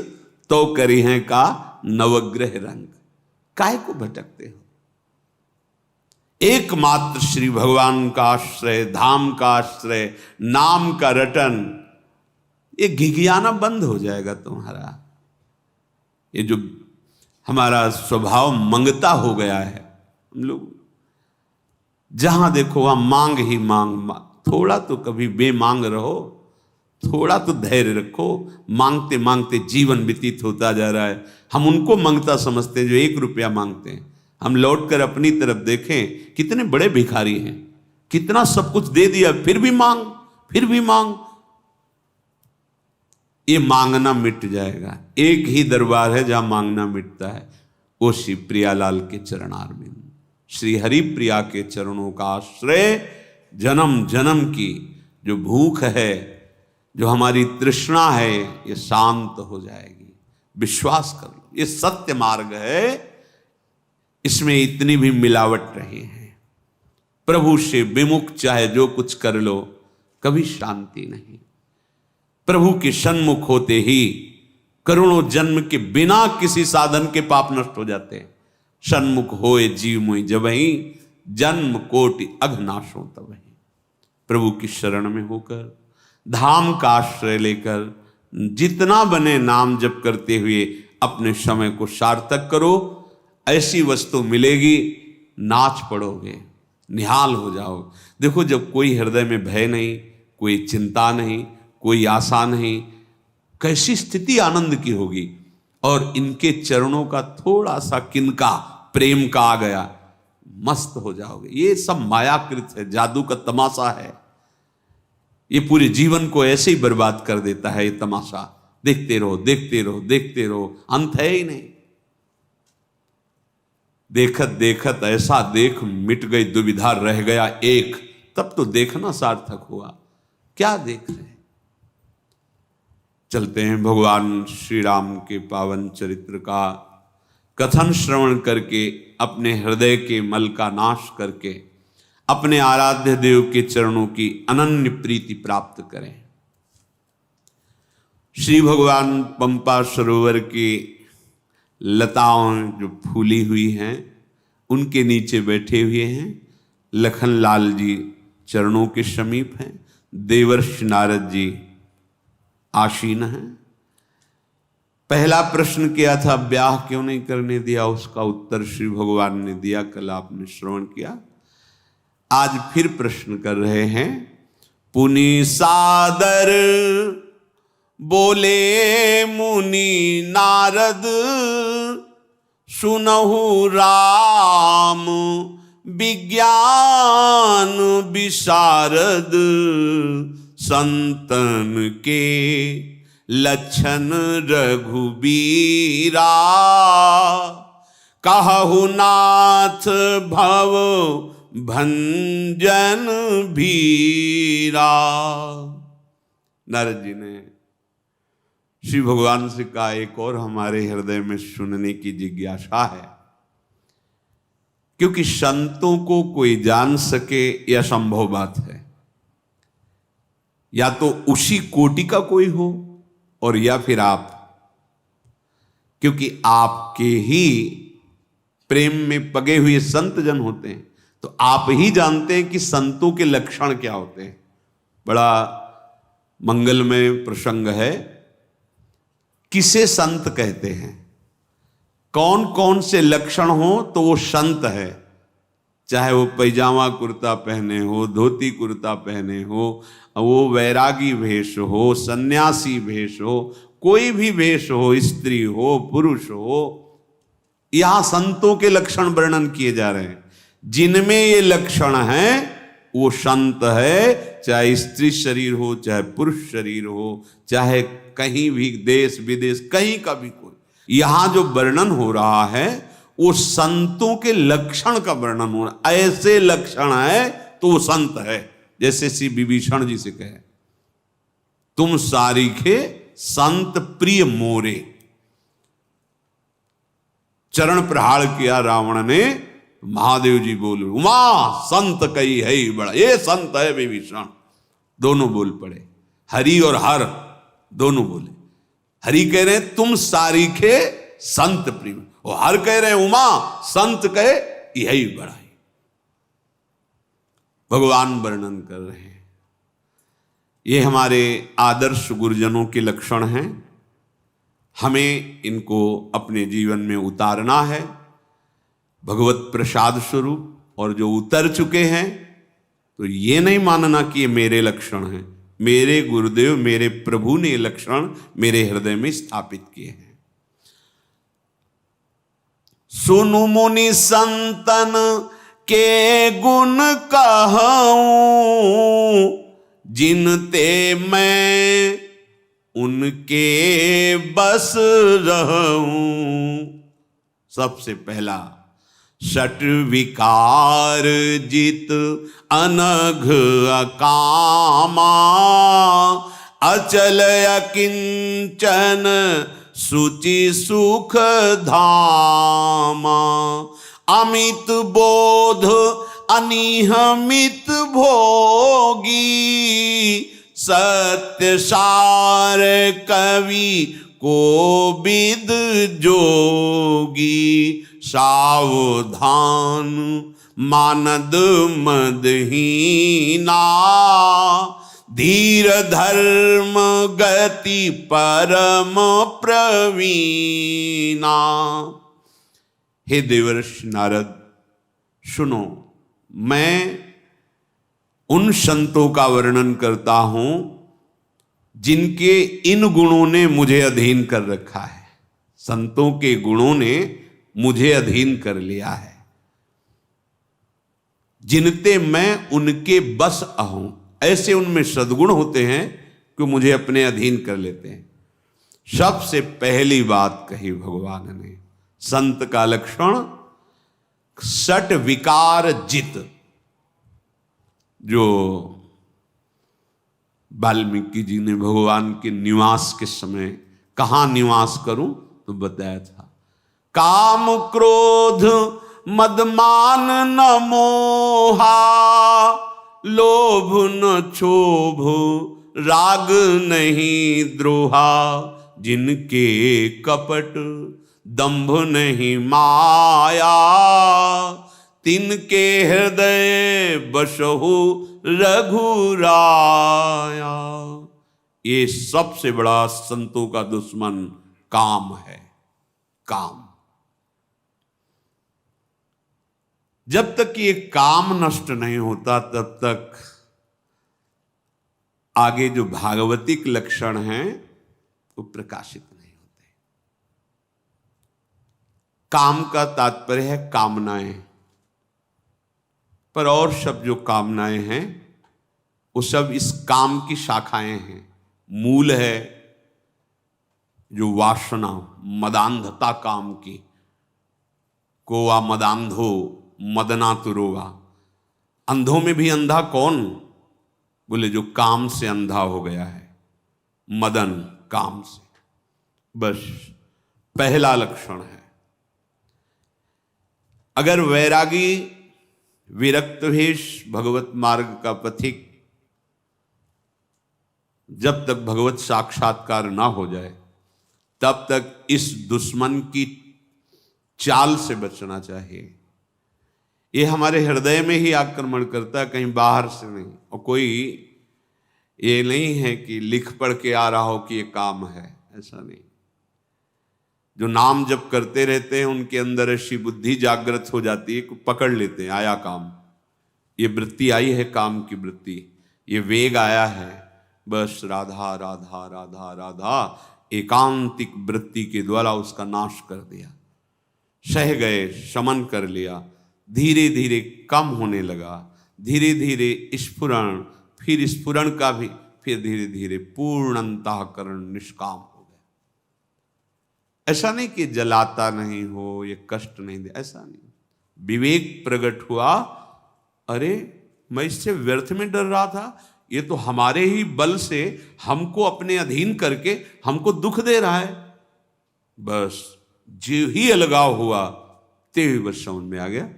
तो करी है का नवग्रह रंग। काहे को भटकते हो? एकमात्र श्री भगवान का आश्रय, धाम का आश्रय, नाम का रटन, ये घिघियाना बंद हो जाएगा तुम्हारा। ये जो हमारा स्वभाव मंगता हो गया है, हम लोग जहां देखो वहां मांग ही मांग, थोड़ा तो कभी बेमांग रहो। थोड़ा तो धैर्य रखो। मांगते मांगते जीवन व्यतीत होता जा रहा है। हम उनको मांगता समझते हैं जो 1 रुपया मांगते हैं। हम लौटकर अपनी तरफ देखें, कितने बड़े भिखारी हैं, कितना सब कुछ दे दिया, फिर भी मांग, फिर भी मांग। ये मांगना मिट जाएगा। एक ही दरबार है जहां मांगना मिटता है, वो श्री प्रियालाल के चरणारविंद, श्री हरि प्रिया के चरणों का आश्रय। जन्म जन्म की जो भूख है, जो हमारी तृष्णा है, ये शांत हो जाएगी। विश्वास कर लो, ये सत्य मार्ग है। इसमें इतनी भी मिलावट नहीं है। प्रभु से विमुख चाहे जो कुछ कर लो, कभी शांति नहीं। प्रभु के सन्मुख होते ही करोड़ों जन्म के बिना किसी साधन के पाप नष्ट हो जाते हैं। सन्मुख होए जीव मोहि जबहि, जन्म कोटि अघनाशो तबहि। प्रभु की शरण में होकर, धाम का आश्रय लेकर, जितना बने नाम जप करते हुए अपने समय को सार्थक करो। ऐसी वस्तु मिलेगी, नाच पड़ोगे, निहाल हो जाओ। देखो, जब कोई हृदय में भय नहीं, कोई चिंता नहीं, कोई आशा नहीं, कैसी स्थिति आनंद की होगी। और इनके चरणों का थोड़ा सा किनका प्रेम का आ गया, मस्त हो जाओगे। ये सब मायाकृत है, जादू का तमाशा है। ये पूरे जीवन को ऐसे ही बर्बाद कर देता है ये तमाशा। देखते रहो, देखते रहो, देखते रहो, अंत है ही नहीं। देखत देखत ऐसा देख, मिट गई दुविधा, रह गया एक। तब तो देखना सार्थक हुआ। क्या देख रहे? चलते हैं भगवान श्री राम के पावन चरित्र का कथन श्रवण करके, अपने हृदय के मल का नाश करके अपने आराध्य देव के चरणों की अनन्य प्रीति प्राप्त करें। श्री भगवान पंपा सरोवर की लताओं जो फूली हुई हैं, उनके नीचे बैठे हुए हैं। लखनलाल जी चरणों के समीप हैं। देवर्षि नारद जी आसीन हैं। पहला प्रश्न किया था, ब्याह क्यों नहीं करने दिया, उसका उत्तर श्री भगवान ने दिया, कल आपने श्रवण किया। आज फिर प्रश्न कर रहे हैं। पुनि सादर बोले मुनि नारद, सुनहु राम विज्ञान विशारद, संतन के लक्षण रघुबीरा, कहु नाथ भव भंजन भीरा। नारद जी ने श्री भगवान से कहा, एक और हमारे हृदय में सुनने की जिज्ञासा है। क्योंकि संतों को कोई जान सके यह संभव बात है। या तो उसी कोटि का कोई हो और या फिर आप, क्योंकि आपके ही प्रेम में पगे हुए संत जन होते हैं, तो आप ही जानते हैं कि संतों के लक्षण क्या होते हैं। बड़ा मंगलमय प्रसंग है। किसे संत कहते हैं, कौन कौन से लक्षण हो तो वो संत है। चाहे वो पैजामा कुर्ता पहने हो, धोती कुर्ता पहने हो, वो वैरागी भेष हो, सन्यासी भेष हो, कोई भी भेष हो, स्त्री हो, पुरुष हो, यहां संतों के लक्षण वर्णन किए जा रहे हैं। जिनमें ये लक्षण हैं वो संत है। चाहे स्त्री शरीर हो, चाहे पुरुष शरीर हो, चाहे कहीं भी देश विदेश कहीं का भी कोई, यहां जो वर्णन हो रहा है वो संतों के लक्षण का वर्णन हो रहा है। ऐसे लक्षण है तो वो संत है। जैसे श्री विभीषण जी से कहे, तुम सारीखे संत प्रिय मोरे। चरण प्रहार किया रावण ने, महादेव जी बोले, उमा संत कई है ही बड़ा, ये संत है विभीषण। दोनों बोल पड़े, हरि और हर दोनों बोले। हरि कह रहे हैं तुम सारीखे संत प्रिय, और हर कह रहे हैं उमा संत कहे यही बड़ा है। भगवान वर्णन कर रहे हैं। ये हमारे आदर्श गुरुजनों के लक्षण हैं। हमें इनको अपने जीवन में उतारना है भगवत प्रसाद स्वरूप। और जो उतर चुके हैं तो ये नहीं मानना कि ये मेरे लक्षण हैं, मेरे गुरुदेव मेरे प्रभु ने लक्षण मेरे हृदय में स्थापित किए हैं। सुनु मुनि संतन के गुण कहूं, जिनते मैं उनके बस रहूं। सबसे पहला, षट विकार जित अनघ अकामा, अचल अकिंचन सुचि सुख धामा। अमित बोध अनिहमित भोगी, सत्य सार कवि कोविद जोगी। सावधान मानद मदहीना, धीर धर्म गति परम प्रवीणा। हे देवर्षि नारद, सुनो, मैं उन संतों का वर्णन करता हूं जिनके इन गुणों ने मुझे अधीन कर रखा है। संतों के गुणों ने मुझे अधीन कर लिया है, जिनते मैं उनके बस आहूं। ऐसे उनमें सद्गुण होते हैं कि मुझे अपने अधीन कर लेते हैं। सबसे पहली बात कही भगवान ने, संत का लक्षण षट विकार जित। जो वाल्मीकि जी ने भगवान के निवास के समय कहाँ निवास करूं तो बताया था, काम क्रोध मदमान न मोहा, लोभ न क्षोभ राग नहीं द्रोहा। जिनके कपट दंभ नहीं माया, तिनके हृदय बसहु रघुराया। ये सबसे बड़ा संतों का दुश्मन काम है। काम, जब तक ये काम नष्ट नहीं होता तब तक आगे जो भागवतिक लक्षण हैं वो प्रकाशित नहीं होते। काम का तात्पर्य है कामनाएं, पर और सब जो कामनाएं हैं वो सब इस काम की शाखाएं हैं। मूल है जो वासना, मदांधता काम की। कोवा मदांधो मदना तुरोगा। अंधों में भी अंधा कौन? बोले जो काम से अंधा हो गया है, मदन काम से। बस पहला लक्षण है। अगर वैरागी विरक्त भेष भगवत मार्ग का पथिक जब तक भगवत साक्षात्कार ना हो जाए तब तक इस दुश्मन की चाल से बचना चाहिए। ये हमारे हृदय में ही आक्रमण करता है, कहीं बाहर से नहीं। और कोई ये नहीं है कि लिख पढ़ के आ रहा हो कि ये काम है, ऐसा नहीं। जो नाम जप करते रहते हैं उनके अंदर ऐसी बुद्धि जागृत हो जाती है कि पकड़ लेते हैं, आया काम, ये वृत्ति आई है, काम की वृत्ति, ये वेग आया है, बस राधा राधा राधा राधा एकांतिक वृत्ति के द्वारा उसका नाश कर दिया। सह गए, शमन कर लिया, धीरे धीरे कम होने लगा, धीरे धीरे स्फुरण, फिर स्फुरण का भी, फिर धीरे धीरे पूर्ण अंतःकरण निष्काम हो गया। ऐसा नहीं कि जलाता नहीं हो, ये कष्ट नहीं दे, ऐसा नहीं। विवेक प्रकट हुआ, अरे मैं इससे व्यर्थ में डर रहा था, ये तो हमारे ही बल से हमको अपने अधीन करके हमको दुख दे रहा है। बस जो ही अलगाव हुआ ते ही बस समझ में आ गया।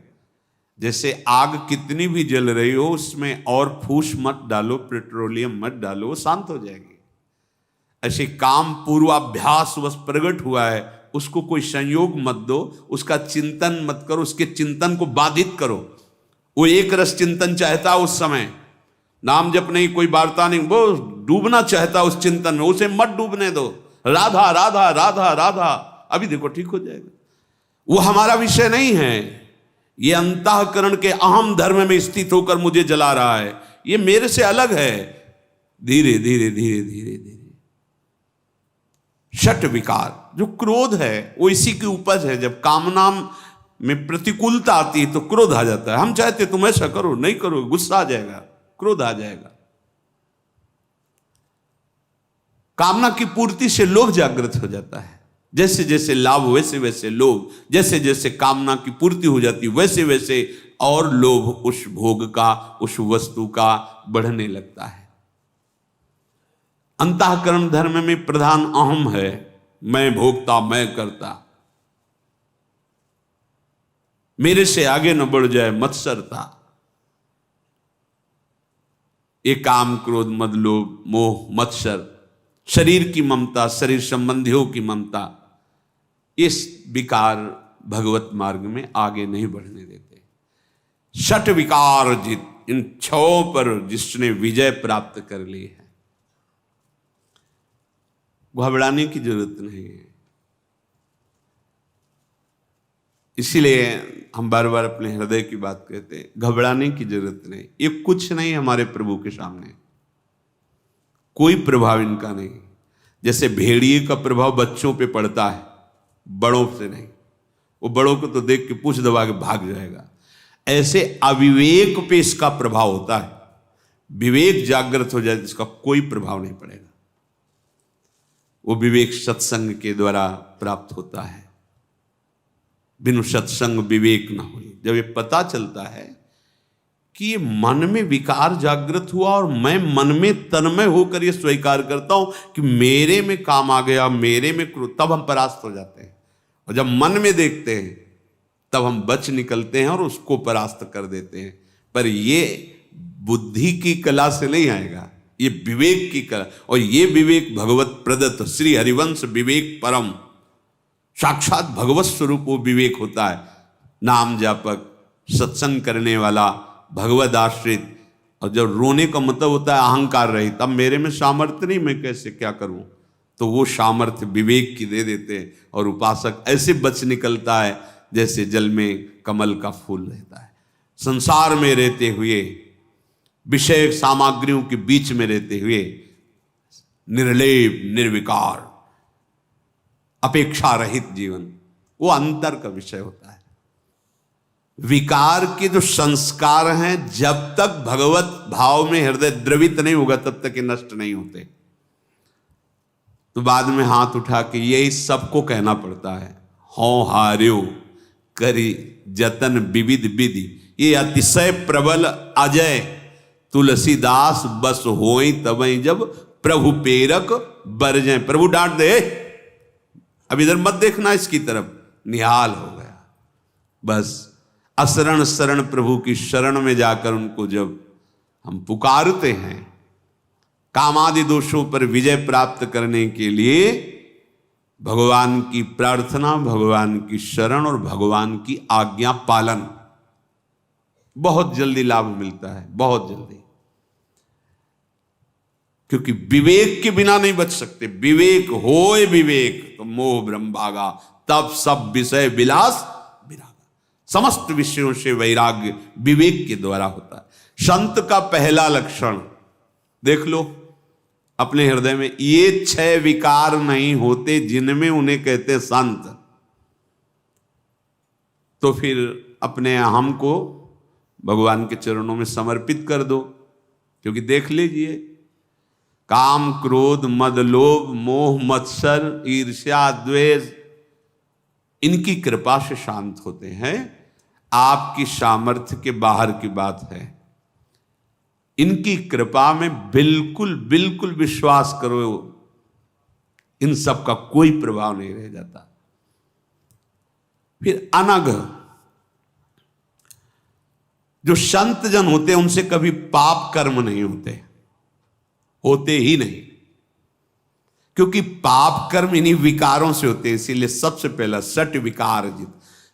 जैसे आग कितनी भी जल रही हो उसमें और फूस मत डालो, पेट्रोलियम मत डालो, वो शांत हो जाएगी। ऐसे काम पूर्वाभ्यास बस प्रकट हुआ है, उसको कोई संयोग मत दो, उसका चिंतन मत करो, उसके चिंतन को बाधित करो। वो एक रस चिंतन चाहता उस समय, नाम जप नहीं, कोई वार्ता नहीं, वो डूबना चाहता उस चिंतन में, उसे मत डूबने दो। राधा राधा राधा राधा, अभी देखो ठीक हो जाएगा। वो हमारा विषय नहीं है। ये अंतःकरण के अहम धर्म में स्थित होकर मुझे जला रहा है, ये मेरे से अलग है। धीरे धीरे धीरे धीरे धीरे षट विकार, जो क्रोध है वो इसी की उपज है। जब कामना में प्रतिकूलता आती है तो क्रोध आ जाता है। हम चाहते तुम ऐसा करो, नहीं करो, गुस्सा आ जाएगा, क्रोध आ जाएगा। कामना की पूर्ति से लोभ जागृत हो जाता है। जैसे जैसे लाभ वैसे वैसे लोभ, जैसे जैसे कामना की पूर्ति हो जाती वैसे वैसे और लोभ उस भोग का, उस वस्तु का बढ़ने लगता है। अंतःकरण धर्म में प्रधान अहम है, मैं भोगता, मैं करता, मेरे से आगे न बढ़ जाए, मत्सरता। ये काम, क्रोध, मद, लोभ, मोह, मत्सर, शरीर की ममता, शरीर संबंधियों की ममता, इस विकार भगवत मार्ग में आगे नहीं बढ़ने देते। षट विकार जित, इन छहों पर जिसने विजय प्राप्त कर ली है, घबराने की जरूरत नहीं है। इसीलिए हम बार बार अपने हृदय की बात कहते हैं, घबराने की जरूरत नहीं। ये कुछ नहीं हमारे प्रभु के सामने, कोई प्रभाव इनका नहीं। जैसे भेड़िए का प्रभाव बच्चों पे पड़ता है, बड़ों से नहीं। वो बड़ों को तो देख के पूंछ दबा के भाग जाएगा। ऐसे अविवेक पे इसका प्रभाव होता है। विवेक जागृत हो जाए इसका कोई प्रभाव नहीं पड़ेगा। वो विवेक सत्संग के द्वारा प्राप्त होता है। बिनु सत्संग विवेक ना हो। जब ये पता चलता है कि ये मन में विकार जागृत हुआ और मैं मन में तन्मय होकर ये स्वीकार करता हूं कि मेरे में काम आ गया, मेरे में क्रोध, तब हम परास्त हो जाते हैं। और जब मन में देखते हैं तब हम बच निकलते हैं और उसको परास्त कर देते हैं। पर ये बुद्धि की कला से नहीं आएगा, ये विवेक की कला। और ये विवेक भगवत प्रदत्त श्री हरिवंश विवेक परम, साक्षात भगवत स्वरूप वो विवेक होता है। नाम जापक, सत्संग करने वाला, भगवद आश्रित। और जब रोने का मतलब होता है अहंकार रहित, अब मेरे में सामर्थ्य नहीं, मैं कैसे क्या करूं, तो वो सामर्थ्य विवेक की दे देते हैं। और उपासक ऐसे बच निकलता है जैसे जल में कमल का फूल रहता है। संसार में रहते हुए, विषय सामग्रियों के बीच में रहते हुए निर्लेप, निर्विकार, अपेक्षा रहित जीवन, वो अंतर का विषय होता है। विकार के जो संस्कार हैं, जब तक भगवत भाव में हृदय द्रवित नहीं होगा तब तक ये नष्ट नहीं होते। तो बाद में हाथ उठा के यही सबको कहना पड़ता है, हों हार्यो करी जतन विविध विधि, ये अतिशय प्रबल अजय तुलसीदास बस होई तबई जब प्रभु पेरक बरजें। प्रभु डांट दे, अब इधर मत देखना इसकी तरफ, निहाल हो गया। बस असरण शरण प्रभु की शरण में जाकर उनको जब हम पुकारते हैं, कामादि दोषों पर विजय प्राप्त करने के लिए भगवान की प्रार्थना, भगवान की शरण और भगवान की आज्ञा पालन, बहुत जल्दी लाभ मिलता है, बहुत जल्दी। क्योंकि विवेक के बिना नहीं बच सकते। विवेक होए विवेक तो मोह ब्रह्म भागा, तब सब विषय विलास विरागा। समस्त विषयों से वैराग्य विवेक के द्वारा होता है। संत का पहला लक्षण देख लो अपने हृदय में, ये 6 विकार नहीं होते जिनमें उन्हें कहते संत। तो फिर अपने अहम को भगवान के चरणों में समर्पित कर दो। क्योंकि देख लीजिए, काम, क्रोध, मद, लोभ, मोह, मत्सर, ईर्ष्या, द्वेष, इनकी कृपा से शांत होते हैं। आपकी सामर्थ्य के बाहर की बात है। इनकी कृपा में बिल्कुल बिल्कुल विश्वास करो, इन सब का कोई प्रभाव नहीं रह जाता। फिर अनघ, जो संत जन होते हैं उनसे कभी पाप कर्म नहीं होते ही नहीं। क्योंकि पाप कर्म इन्हीं विकारों से होते हैं। इसीलिए सबसे पहला षट विकार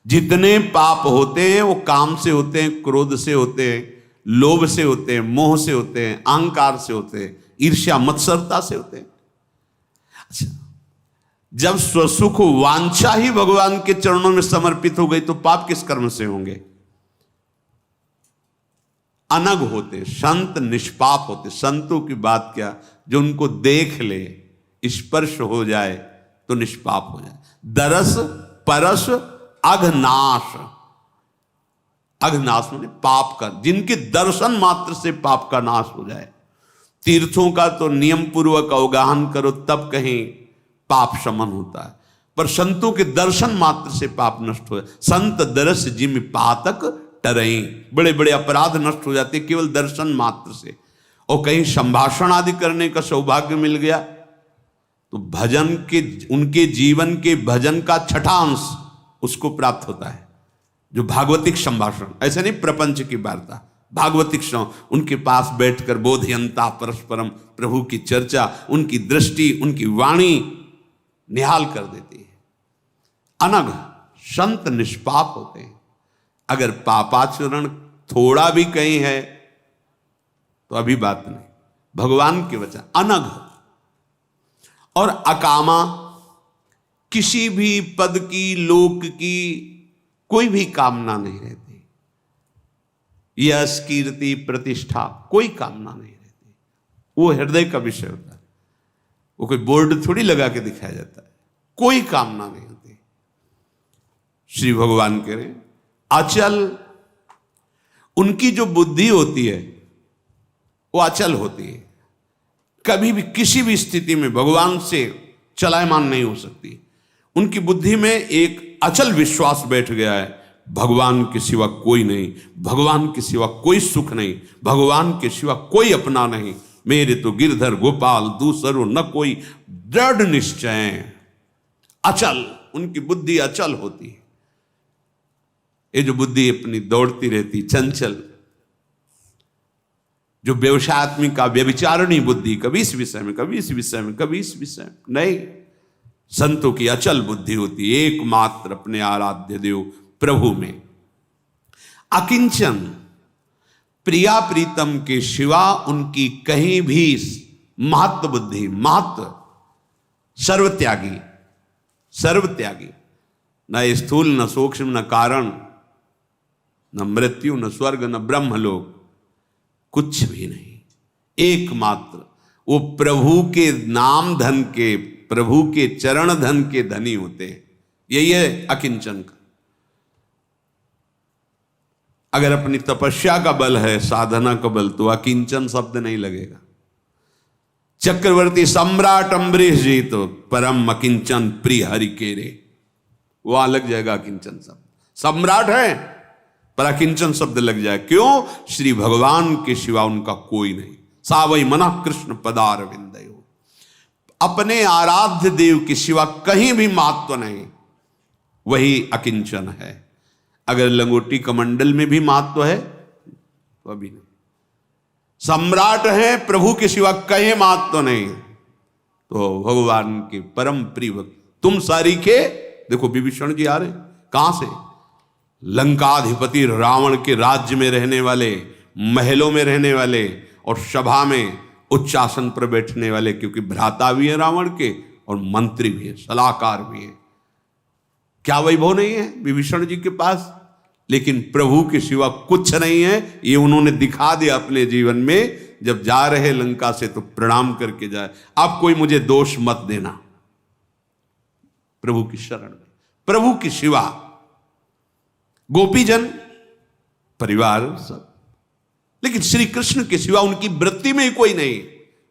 जितने पाप होते हैं वो काम से होते हैं, क्रोध से होते हैं, लोभ से होते हैं, मोह से होते हैं, अहंकार से होते हैं, ईर्ष्या मत्सरता से होते हैं। अच्छा, जब स्वसुख वांछा ही भगवान के चरणों में समर्पित हो गई तो पाप किस कर्म से होंगे? अनग होते, संत निष्पाप होते। संतों की बात क्या, जो उनको देख ले, स्पर्श हो जाए तो निष्पाप हो जाए। दरस परस अघनाश, अघनाश माने पाप का, जिनके दर्शन मात्र से पाप का नाश हो जाए। तीर्थों का तो नियम पूर्वक अवगाहन करो तब कहीं पाप शमन होता है, पर संतों के दर्शन मात्र से पाप नष्ट हो जाए। संत दरस जिम पातक टरई, बड़े बड़े अपराध नष्ट हो जाते केवल दर्शन मात्र से। और कहीं संभाषण आदि करने का सौभाग्य मिल गया तो भजन के, उनके जीवन के भजन का छठा अंश उसको प्राप्त होता है, जो भागवतिक संभाषण, ऐसे नहीं प्रपंच की वार्ता, भागवतिक उनके पास बैठकर बोधयंता परस्परम, प्रभु की चर्चा, उनकी दृष्टि, उनकी वाणी निहाल कर देती है। अनग संत निष्पाप होते हैं। अगर पापाचरण थोड़ा भी कहीं है तो अभी बात नहीं, भगवान के वचन अनग। और अकामा, किसी भी पद की, लोक की कोई भी कामना नहीं रहती। यश कीर्ति प्रतिष्ठा कोई कामना नहीं रहती, वो हृदय का विषय होता है। वो कोई बोर्ड थोड़ी लगा के दिखाया जाता है, कोई कामना नहीं होती। श्री भगवान कह रहे अचल, उनकी जो बुद्धि होती है वो अचल होती है, कभी भी किसी भी स्थिति में भगवान से चलायमान नहीं हो सकती। उनकी बुद्धि में एक अचल विश्वास बैठ गया है, भगवान के सिवा कोई नहीं, भगवान के सिवा कोई सुख नहीं, भगवान के सिवा कोई अपना नहीं, मेरे तो गिरधर गोपाल दूसरो न कोई, दृढ़ निश्चय। अचल, उनकी बुद्धि अचल होती है। ये जो बुद्धि अपनी दौड़ती रहती, चंचल, जो व्यवसायत्मिका व्यभिचारिणी बुद्धि, कभी इस विषय में, कभी इस विषय में, कभी इस विषय में नहीं, संतों की अचल बुद्धि होती है, एकमात्र अपने आराध्य देव प्रभु में। अकिंचन, प्रिया प्रीतम के सिवा उनकी कहीं भी महत्व बुद्धि, महत्व, सर्वत्यागी, सर्वत्यागी, न स्थूल न सूक्ष्म न कारण, न मृत्यु न स्वर्ग न ब्रह्मलोक, कुछ भी नहीं, एकमात्र वो प्रभु के नाम धन के, प्रभु के चरण धन के धनी होते हैं। यही है अकिंचन का। अगर अपनी तपस्या का बल है, साधना का बल, तो अकिंचन शब्द नहीं लगेगा। चक्रवर्ती सम्राट अम्बरीश जी तो परम अकिंचन प्रिय हरि के रे, वहां लग जाएगा अकिंचन शब्द। सम्राट है पर अकिंचन शब्द लग जाए, क्यों? श्री भगवान के सिवा उनका कोई नहीं। सावई मना कृष्ण पदार विंदयो, अपने आराध्य देव के सिवा कहीं भी महत्व नहीं, वही अकिंचन है। अगर लंगोटी कमंडल में भी महत्व है तो अभी नहीं। सम्राट है, प्रभु के सिवा कहीं महत्व नहीं, तो भगवान के परम प्रिय भक्त। तुम सारी के देखो, विभीषण जी आ रहे कहां से? लंकाधिपति रावण के राज्य में रहने वाले, महलों में रहने वाले, और सभा में उच्च आसन पर बैठने वाले, क्योंकि भ्राता भी है रावण के और मंत्री भी है, सलाहकार भी है। क्या वैभव नहीं है विभीषण जी के पास? लेकिन प्रभु के सिवा कुछ नहीं है, ये उन्होंने दिखा दिया अपने जीवन में। जब जा रहे लंका से तो प्रणाम करके जाए, अब कोई मुझे दोष मत देना, प्रभु की शरण में, प्रभु के सिवा। गोपीजन परिवार सब, लेकिन श्री कृष्ण के सिवा उनकी वृत्ति में ही कोई नहीं।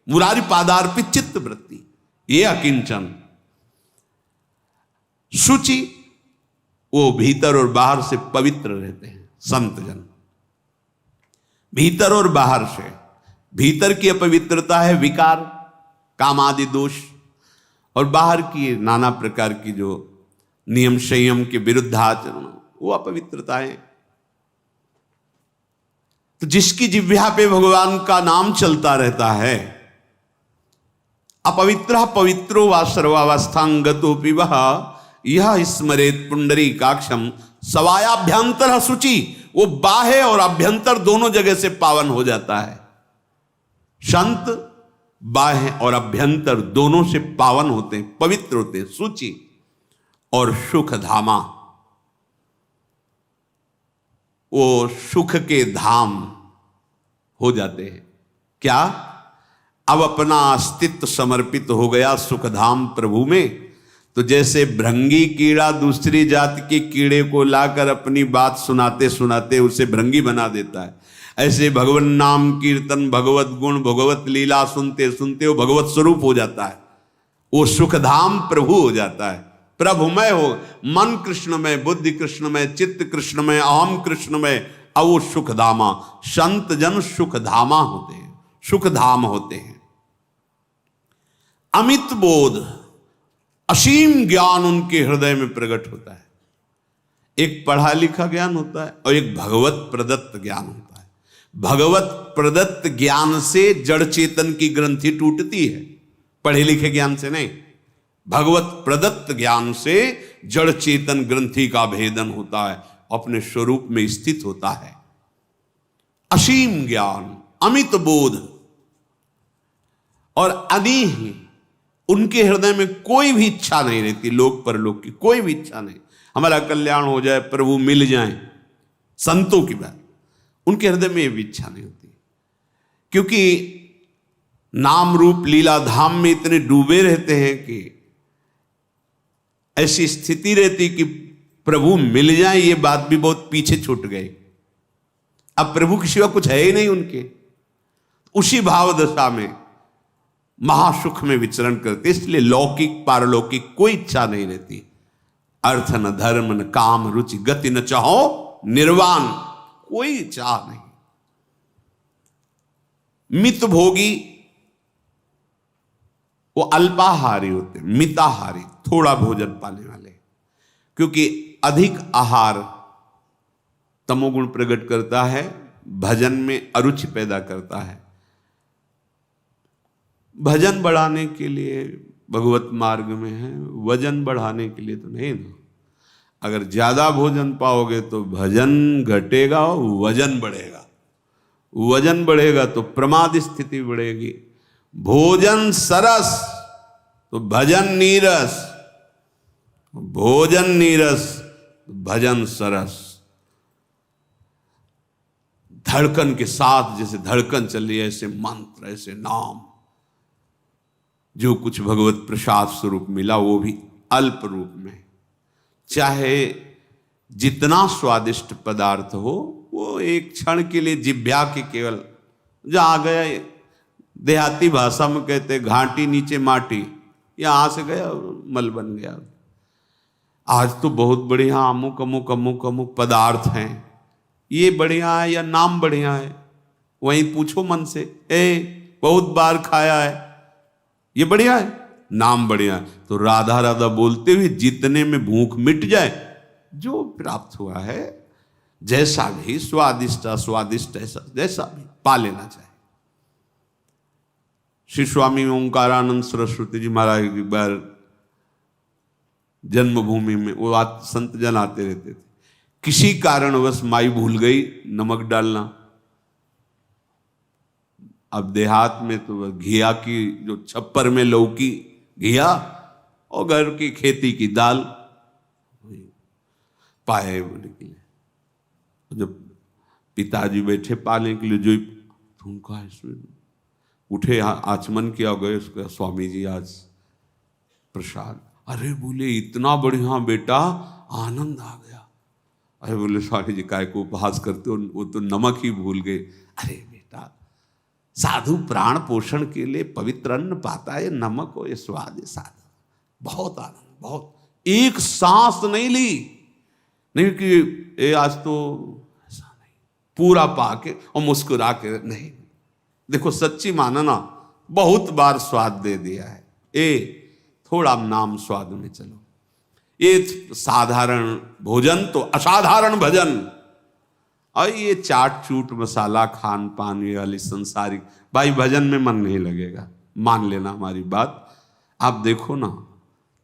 मुरारी पादार्पित चित्त वृत्ति, ये अकिंचन। शुचि, वो भीतर और बाहर से पवित्र रहते हैं संत जन, भीतर और बाहर से। भीतर की अपवित्रता है विकार, काम आदि दोष, और बाहर की नाना प्रकार की जो नियम संयम के विरुद्ध आचरण, वो अपवित्रता है। तो जिसकी जिह्वा पे भगवान का नाम चलता रहता है, अपवित्र पवित्रो वा सर्वावस्थांगतोपि वह यह स्मरेत पुंडरीकाक्षम सवायाभ्यंतर शुचि, वो बाह्य और अभ्यंतर दोनों जगह से पावन हो जाता है। संत बाह्य और अभ्यंतर दोनों से पावन होते हैं, पवित्र होते हैं, शुचि। और सुख धामा, वो सुख के धाम, हो जाते हैं। क्या? अब अपना अस्तित्व समर्पित हो गया सुखधाम प्रभु में। तो जैसे भृंगी कीड़ा दूसरी जाति के कीड़े को लाकर अपनी बात सुनाते सुनाते उसे भृंगी बना देता है, ऐसे भगवान नाम कीर्तन, भगवत गुण, भगवत लीला सुनते सुनते वो भगवत स्वरूप हो जाता है, वो सुखधाम प्रभु हो जाता है। प्रभुमय हो, मन कृष्णमय, बुद्धि कृष्णमय, चित्त कृष्णमय, अहम कृष्णमय, अब वो सुखधामा, संत जन सुखधामा होते हैं, सुखधाम होते हैं। अमित बोध, असीम ज्ञान उनके हृदय में प्रकट होता है। एक पढ़ा लिखा ज्ञान होता है और एक भगवत प्रदत्त ज्ञान होता है। भगवत प्रदत्त ज्ञान से जड़ चेतन की ग्रंथि टूटती है, पढ़े लिखे ज्ञान से नहीं। भगवत प्रदत्त ज्ञान से जड़ चेतन ग्रंथि का भेदन होता है, अपने स्वरूप में स्थित होता है। असीम ज्ञान, अमित बोध और अनीह, उनके हृदय में कोई भी इच्छा नहीं रहती, लोक परलोक की कोई भी इच्छा नहीं। हमारा कल्याण हो जाए, प्रभु मिल जाए, संतों की बात, उनके हृदय में ये भी इच्छा नहीं होती, क्योंकि नाम रूप लीला धाम में इतने डूबे रहते हैं कि ऐसी स्थिति रहती कि प्रभु मिल जाए ये बात भी बहुत पीछे छूट गई। अब प्रभु के सिवा कुछ है ही नहीं उनके, उसी भाव दशा में महासुख में विचरण करते, इसलिए लौकिक पारलौकिक कोई इच्छा नहीं रहती। अर्थ न धर्म न काम रुचि गति न चाहो निर्वाण, कोई चाह नहीं। मित भोगी वो अल्पाहारी होते, मिताहारी थोड़ा भोजन पाने वाले, क्योंकि अधिक आहार तमोगुण प्रकट करता है, भजन में अरुचि पैदा करता है। भजन बढ़ाने के लिए भगवत मार्ग में है, वजन बढ़ाने के लिए तो नहीं ना। अगर ज्यादा भोजन पाओगे तो भजन घटेगा, वजन बढ़ेगा, वजन बढ़ेगा तो प्रमाद स्थिति बढ़ेगी। भोजन सरस तो भजन नीरस, भोजन नीरस भजन सरस। धड़कन के साथ जैसे धड़कन चल रही है, ऐसे मंत्र, ऐसे नाम, जो कुछ भगवत प्रसाद स्वरूप मिला वो भी अल्प रूप में। चाहे जितना स्वादिष्ट पदार्थ हो वो एक क्षण के लिए जिभ्या के केवल, जहाँ गया देहाती भाषा में कहते घाटी नीचे माटी, यहां से गया मल बन गया। आज तो बहुत बढ़िया अमुक अमुक अमुक अमुक पदार्थ हैं, ये बढ़िया है या नाम बढ़िया है, वहीं पूछो मन से, बहुत बार खाया है, ये बढ़िया है, नाम बढ़िया है, तो राधा राधा बोलते हुए जितने में भूख मिट जाए, जो प्राप्त हुआ है जैसा भी स्वादिष्ट अस्वादिष्ट ऐसा जैसा भी पा लेना चाहिए। श्री स्वामी ओंकारानंद सरस्वती जी महाराज एक बार जन्मभूमि में, वो संत जन आते रहते थे, किसी कारणवश माई भूल गई नमक डालना। अब देहात में तो घिया की, जो छप्पर में लौकी घिया और घर की खेती की दाल पाए बोले के लिए। जब पिताजी बैठे पाने के लिए, जो उनका उठे आचमन किया गए उसका, स्वामी जी आज प्रसाद। अरे बोले इतना बढ़िया बेटा, आनंद आ गया। अरे बोले स्वामी जी काय को उपहास करते हो, वो तो नमक ही भूल गए। अरे बेटा, साधु प्राण पोषण के लिए पवित्र अन्न पाता है, नमक हो ये स्वाद है साधु, बहुत आनंद, बहुत। एक सांस नहीं ली, नहीं कि ए आज तो ऐसा नहीं, पूरा पाके और मुस्कुरा के नहीं। देखो सच्ची मानना, बहुत बार स्वाद दे दिया है, थोड़ा नाम स्वाद में चलो। ये साधारण भोजन तो असाधारण भजन, और ये चाट चूट मसाला खान पान ये वाली संसारिक, भाई भजन में मन नहीं लगेगा, मान लेना हमारी बात। आप देखो ना,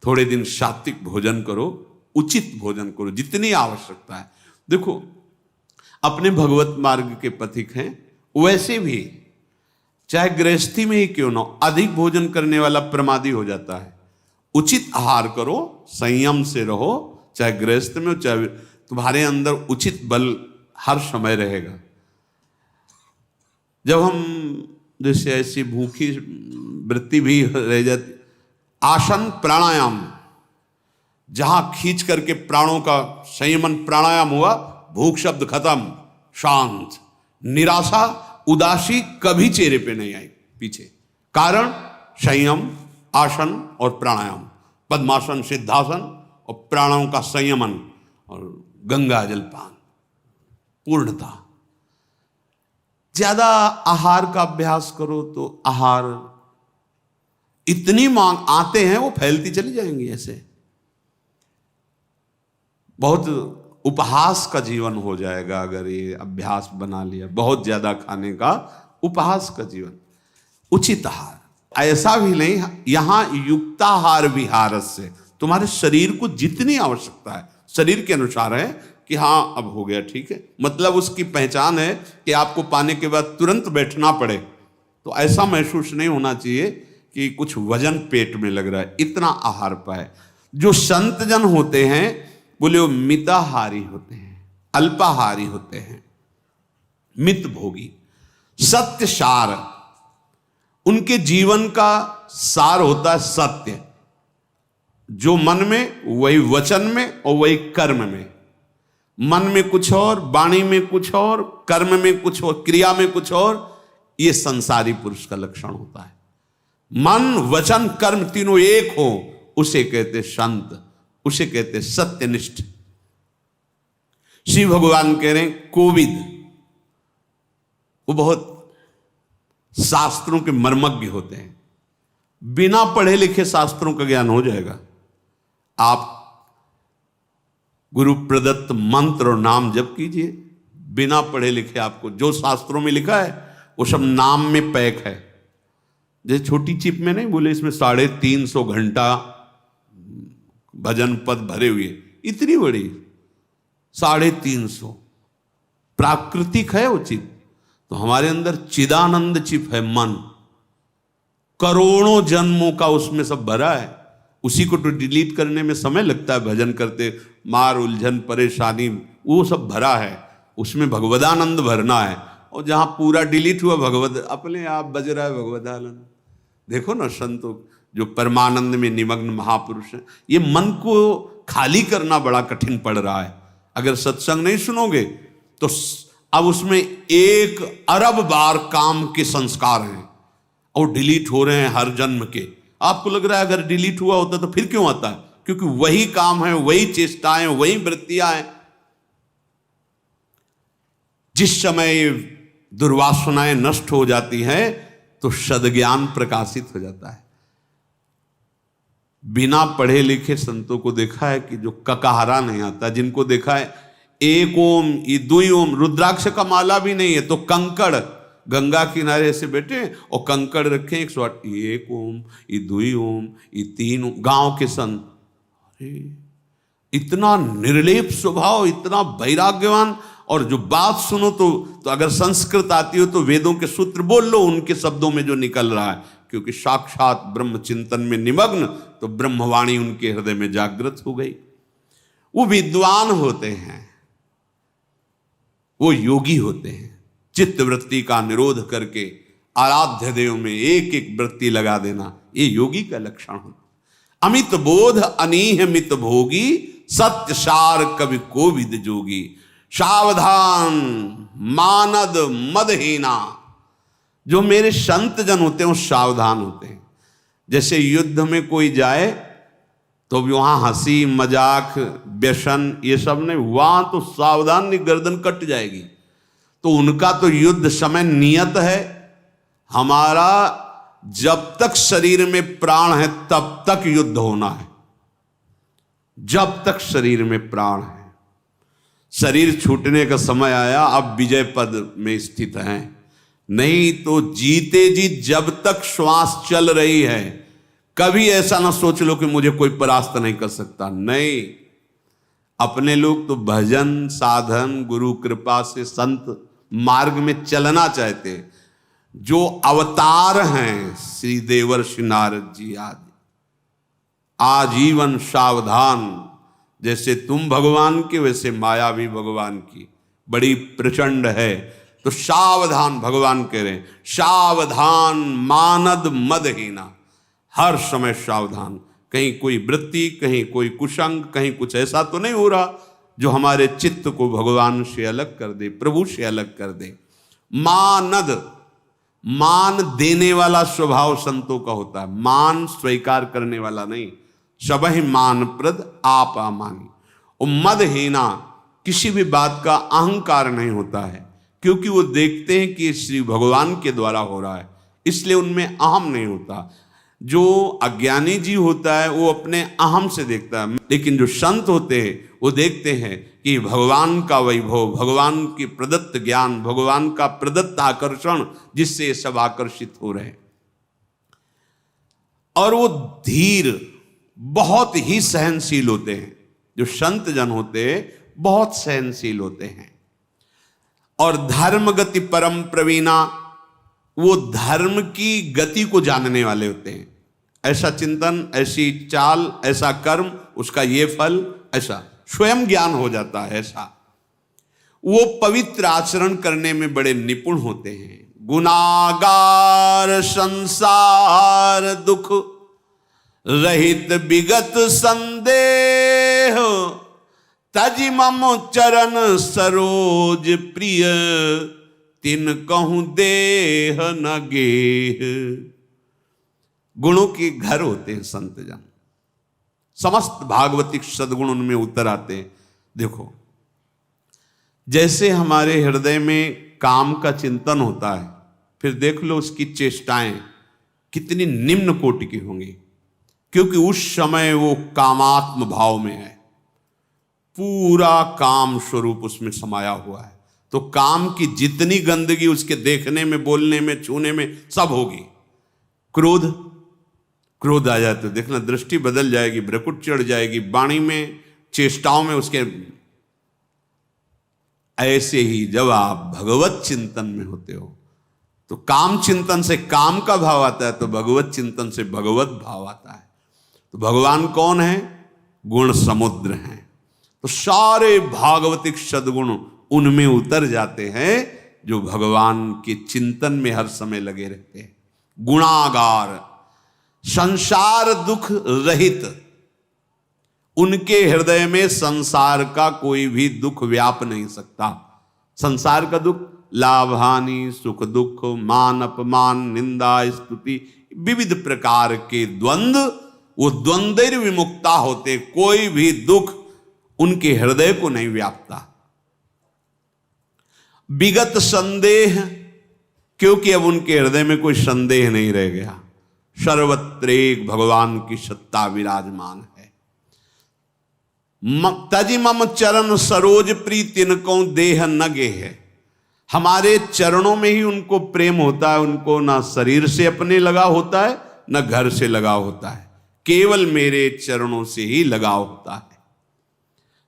थोड़े दिन सात्विक भोजन करो, उचित भोजन करो जितनी आवश्यकता है। देखो अपने भगवत मार्ग के पथिक हैं, वैसे भी चाहे गृहस्थी में ही क्यों ना, अधिक भोजन करने वाला प्रमादी हो जाता है। उचित आहार करो, संयम से रहो, चाहे गृहस्थ में हो चाहे, तुम्हारे अंदर उचित बल हर समय रहेगा। जब हम जैसे ऐसी भूखी वृत्ति भी रह जाती, आसन प्राणायाम, जहां खींच करके प्राणों का संयमन प्राणायाम हुआ, भूख शब्द खत्म, शांत, निराशा उदासी कभी चेहरे पे नहीं आई पीछे। कारण संयम, आसन और प्राणायाम, पद्मासन, सिद्धासन और प्राणों का संयमन और गंगा जलपान, पूर्णता। ज्यादा आहार का अभ्यास करो तो आहार इतनी मांग आते हैं वो फैलती चली जाएंगी। ऐसे बहुत उपहास का जीवन हो जाएगा अगर ये अभ्यास बना लिया, बहुत ज्यादा खाने का, उपहास का जीवन। उचित आहार, ऐसा भी नहीं, यहां युक्ताहार विहार से तुम्हारे शरीर को जितनी आवश्यकता है शरीर के अनुसार है कि हाँ अब हो गया ठीक है, मतलब उसकी पहचान है कि आपको पाने के बाद तुरंत बैठना पड़े, तो ऐसा महसूस नहीं होना चाहिए कि कुछ वजन पेट में लग रहा है, इतना आहार पाए। जो संत जन होते हैं बोले वो मिताहारी होते हैं, अल्पाहारी होते हैं, मित भोगी, सत्य सार, उनके जीवन का सार होता है सत्य, जो मन में वही वचन में और वही कर्म में, मन में कुछ और, वाणी में कुछ और, कर्म में कुछ और, क्रिया में कुछ और, ये संसारी पुरुष का लक्षण होता है। मन वचन कर्म तीनों एक हो उसे कहते संत, उसे कहते सत्यनिष्ठ। श्री भगवान कह रहे हैं कोविद, वो बहुत शास्त्रों के मर्मज्ञ होते हैं, बिना पढ़े लिखे शास्त्रों का ज्ञान हो जाएगा। आप गुरु प्रदत्त मंत्र और नाम जप कीजिए, बिना पढ़े लिखे आपको जो शास्त्रों में लिखा है वो सब नाम में पैक है। जैसे छोटी चिप में नहीं बोले इसमें 350 घंटा भजन पद भरे हुए, इतनी बड़ी 350 प्राकृतिक है वो चिप। तो हमारे अंदर चिदानंद चिप है मन, करोड़ों जन्मों का उसमें सब भरा है, उसी को तो डिलीट करने में समय लगता है। भजन करते मार उलझन परेशानी वो सब भरा है, उसमें भगवदानंद भरना है। और जहां पूरा डिलीट हुआ भगवद अपने आप बज रहा है भगवदानंद। देखो ना संतों जो परमानंद में निमग्न महापुरुष हैं, ये मन को खाली करना बड़ा कठिन पड़ रहा है। अगर सत्संग नहीं सुनोगे तो अब उसमें 1 अरब बार काम के संस्कार हैं और डिलीट हो रहे हैं हर जन्म के। आपको लग रहा है अगर डिलीट हुआ होता तो फिर क्यों आता है? क्योंकि वही काम है, वही चेष्टाएं, वही वृत्तियां हैं। जिस समय दुर्वासनाएं नष्ट हो जाती हैं तो सद्ज्ञान प्रकाशित हो जाता है। बिना पढ़े लिखे संतों को देखा है कि जो ककाहरा नहीं आता, जिनको देखा है 1 ओम, ये 2 ओम, रुद्राक्ष का माला भी नहीं है तो कंकड़ गंगा किनारे से बैठे और कंकड़ रखे 108, 1 ओम, ये 2 ओम, ये 3 ओम, गांव के संत। अरे इतना निर्लेप स्वभाव, इतना वैराग्यवान, और जो बात सुनो तो अगर संस्कृत आती हो तो वेदों के सूत्र बोल लो उनके शब्दों में जो निकल रहा है, क्योंकि साक्षात ब्रह्म चिंतन में निमग्न, तो ब्रह्मवाणी उनके हृदय में जागृत हो गई। वो विद्वान होते हैं, वो योगी होते हैं। चित्त वृत्ति का निरोध करके आराध्य देव में एक एक वृत्ति लगा देना, ये योगी का लक्षण होता। अमित बोध अनीह मित भोगी, सत्य सार कवि कोविद जोगी। सावधान मानद मदहीना, जो मेरे संत जन होते हैं वो सावधान होते हैं। जैसे युद्ध में कोई जाए तो वहां हंसी मजाक व्यसन ये सब नहीं, वहां तो सावधान नहीं, गर्दन कट जाएगी। तो उनका तो युद्ध समय नियत है, हमारा जब तक शरीर में प्राण है तब तक युद्ध होना है। जब तक शरीर में प्राण है, शरीर छूटने का समय आया, अब विजय पद में स्थित हैं, नहीं तो जीते जी जब तक श्वास चल रही है कभी ऐसा ना सोच लो कि मुझे कोई परास्त नहीं कर सकता। नहीं, अपने लोग तो भजन साधन गुरु कृपा से संत मार्ग में चलना चाहते हैं। जो अवतार हैं श्री देवर्षि नारद जी आदि, आजीवन सावधान। जैसे तुम भगवान के वैसे माया भी भगवान की बड़ी प्रचंड है, तो सावधान, भगवान कह रहे हैं सावधान मानद मदहीना, हर समय सावधान। कहीं कोई वृत्ति, कहीं कोई कुसंग, कहीं कुछ ऐसा तो नहीं हो रहा जो हमारे चित्त को भगवान से अलग कर दे, प्रभु से अलग कर दे। मानद, मान देने वाला स्वभाव संतों का होता है, मान स्वीकार करने वाला नहीं। सबहि मान प्रद आप अमानी। और मदहीना, किसी भी बात का अहंकार नहीं होता है, क्योंकि वो देखते हैं कि श्री भगवान के द्वारा हो रहा है, इसलिए उनमें अहम नहीं होता। जो अज्ञानी जी होता है वो अपने अहम से देखता है, लेकिन जो संत होते हैं वो देखते हैं कि भगवान का वैभव, भगवान की प्रदत्त ज्ञान, भगवान का प्रदत्त आकर्षण, जिससे सब आकर्षित हो रहे हैं। और वो धीर, बहुत ही सहनशील होते हैं। जो संत जन होते हैं बहुत सहनशील होते हैं। और धर्म गति परम प्रवीणा, वो धर्म की गति को जानने वाले होते हैं। ऐसा चिंतन, ऐसी चाल, ऐसा कर्म, उसका ये फल, ऐसा स्वयं ज्ञान हो जाता है। ऐसा वो पवित्र आचरण करने में बड़े निपुण होते हैं। गुनागार संसार दुख रहित विगत संदेह, तजि मम चरण सरोज प्रिय, तिन कहूं देह न गेह। गुणों के घर होते हैं संत जन, समस्त भागवतिक सद्गुण उनमें उतर आते हैं। देखो, जैसे हमारे हृदय में काम का चिंतन होता है, फिर देख लो उसकी चेष्टाएं कितनी निम्न कोटि की होंगी, क्योंकि उस समय वो कामात्म भाव में है, पूरा काम स्वरूप उसमें समाया हुआ है। तो काम की जितनी गंदगी उसके देखने में, बोलने में, छूने में सब होगी। क्रोध, क्रोध आ जाए तो देखना दृष्टि बदल जाएगी, भ्रकुट चढ़ जाएगी, वाणी में, चेष्टाओं में उसके। ऐसे ही जब आप भगवत चिंतन में होते हो तो काम चिंतन से काम का भाव आता है, तो भगवत चिंतन से भगवत भाव आता है। तो भगवान कौन है? गुण समुद्र हैं। तो सारे भागवतिक सद्गुण उनमें उतर जाते हैं जो भगवान के चिंतन में हर समय लगे रहते हैं। गुणागार, संसार दुख रहित, उनके हृदय में संसार का कोई भी दुख व्याप नहीं सकता। संसार का दुख, लाभ हानि, सुख दुख, मान अपमान, निंदा स्तुति, विविध प्रकार के द्वंद्व, वो द्वंद्व विमुक्ता होते, कोई भी दुख उनके हृदय को नहीं व्यापता। विगत संदेह, क्योंकि अब उनके हृदय में कोई संदेह नहीं रह गया, सर्वत्र एक भगवान की सत्ता विराजमान है। तजि मम चरण सरोज प्रीति, तिनको देह न गेह। हमारे चरणों में ही उनको प्रेम होता है, उनको ना शरीर से अपने लगाव होता है, न घर से लगाव होता है, केवल मेरे चरणों से ही लगाव होता है।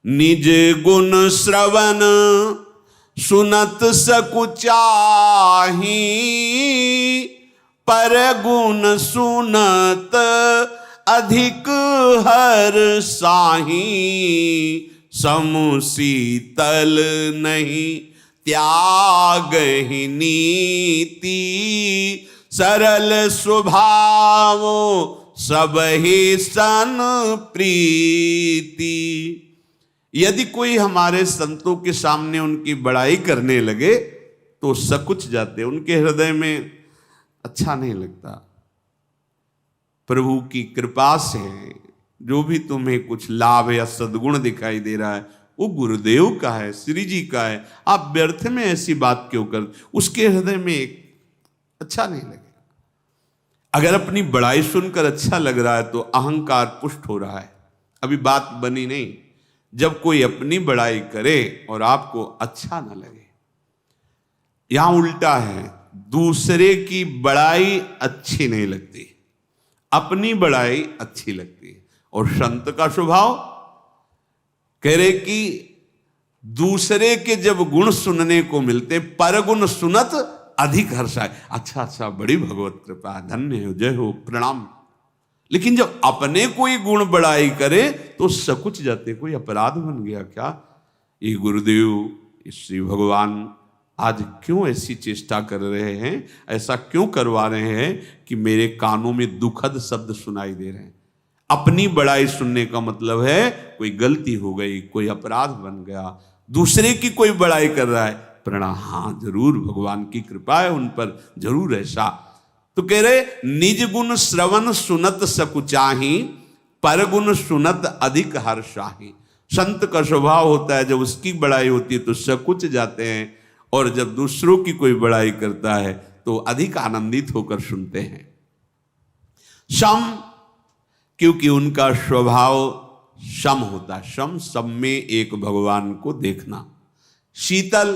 निज गुण श्रवण सुनत सकुचाही, पर गुण सुनत अधिक हर साही। समु शीतल नहीं त्याग ही नीति, सरल स्वभाव सब ही सन प्रीति। यदि कोई हमारे संतों के सामने उनकी बड़ाई करने लगे तो सकुच जाते, उनके हृदय में अच्छा नहीं लगता। प्रभु की कृपा से जो भी तुम्हें कुछ लाभ या सद्गुण दिखाई दे रहा है वो गुरुदेव का है, श्री जी का है। आप व्यर्थ में ऐसी बात क्यों कर, उसके हृदय में एक अच्छा नहीं लगेगा। अगर अपनी बड़ाई सुनकर अच्छा लग रहा है तो अहंकार पुष्ट हो रहा है, अभी बात बनी नहीं। जब कोई अपनी बड़ाई करे और आपको अच्छा ना लगे, यहां उल्टा है, दूसरे की बड़ाई अच्छी नहीं लगती, अपनी बड़ाई अच्छी लगती है। और संत का स्वभाव कह रहे कि दूसरे के जब गुण सुनने को मिलते, पर गुण सुनत अधिक हर्षाए। अच्छा अच्छा, बड़ी भगवत कृपा, धन्य हो, जय हो, प्रणाम। लेकिन जब अपने कोई गुण बड़ाई करे तो सकुच जाते, कोई अपराध बन गया क्या? ये गुरुदेव, ये श्री भगवान आज क्यों ऐसी चेष्टा कर रहे हैं, ऐसा क्यों करवा रहे हैं कि मेरे कानों में दुखद शब्द सुनाई दे रहे हैं। अपनी बड़ाई सुनने का मतलब है कोई गलती हो गई, कोई अपराध बन गया, दूसरे की कोई बड़ाई कर रहा है, प्रणाम, हाँ जरूर भगवान की कृपा है उन पर, जरूर ऐसा। तो कह रहे निज गुण श्रवण सुनत सकुचाही, पर गुण सुनत अधिक हर्षाही। संत का स्वभाव होता है जब उसकी बड़ाई होती है तो सकुच जाते हैं, और जब दूसरों की कोई बड़ाई करता है तो अधिक आनंदित होकर सुनते हैं। शम, क्योंकि उनका स्वभाव शम होता है, शम, सब में एक भगवान को देखना। शीतल,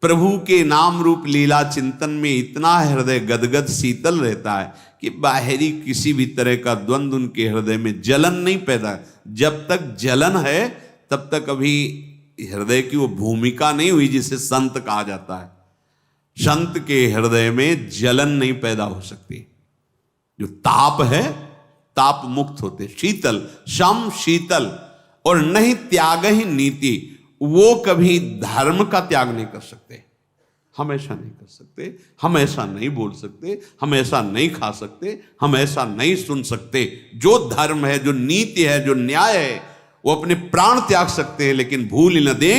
प्रभु के नाम रूप लीला चिंतन में इतना हृदय गदगद शीतल रहता है कि बाहरी किसी भी तरह का द्वंद्व उनके हृदय में जलन नहीं पैदा। जब तक जलन है तब तक अभी हृदय की वो भूमिका नहीं हुई जिसे संत कहा जाता है। संत के हृदय में जलन नहीं पैदा हो सकती, जो ताप है ताप मुक्त होते। शीतल, शम शीतल, और नहीं त्याग ही नीति, वो कभी धर्म का त्याग नहीं कर सकते। हम ऐसा नहीं कर सकते, हम ऐसा नहीं बोल सकते, हम ऐसा नहीं खा सकते, हम ऐसा नहीं सुन सकते। जो धर्म है, जो नीति है, जो न्याय है, वो अपने प्राण त्याग सकते हैं, लेकिन भूल न दे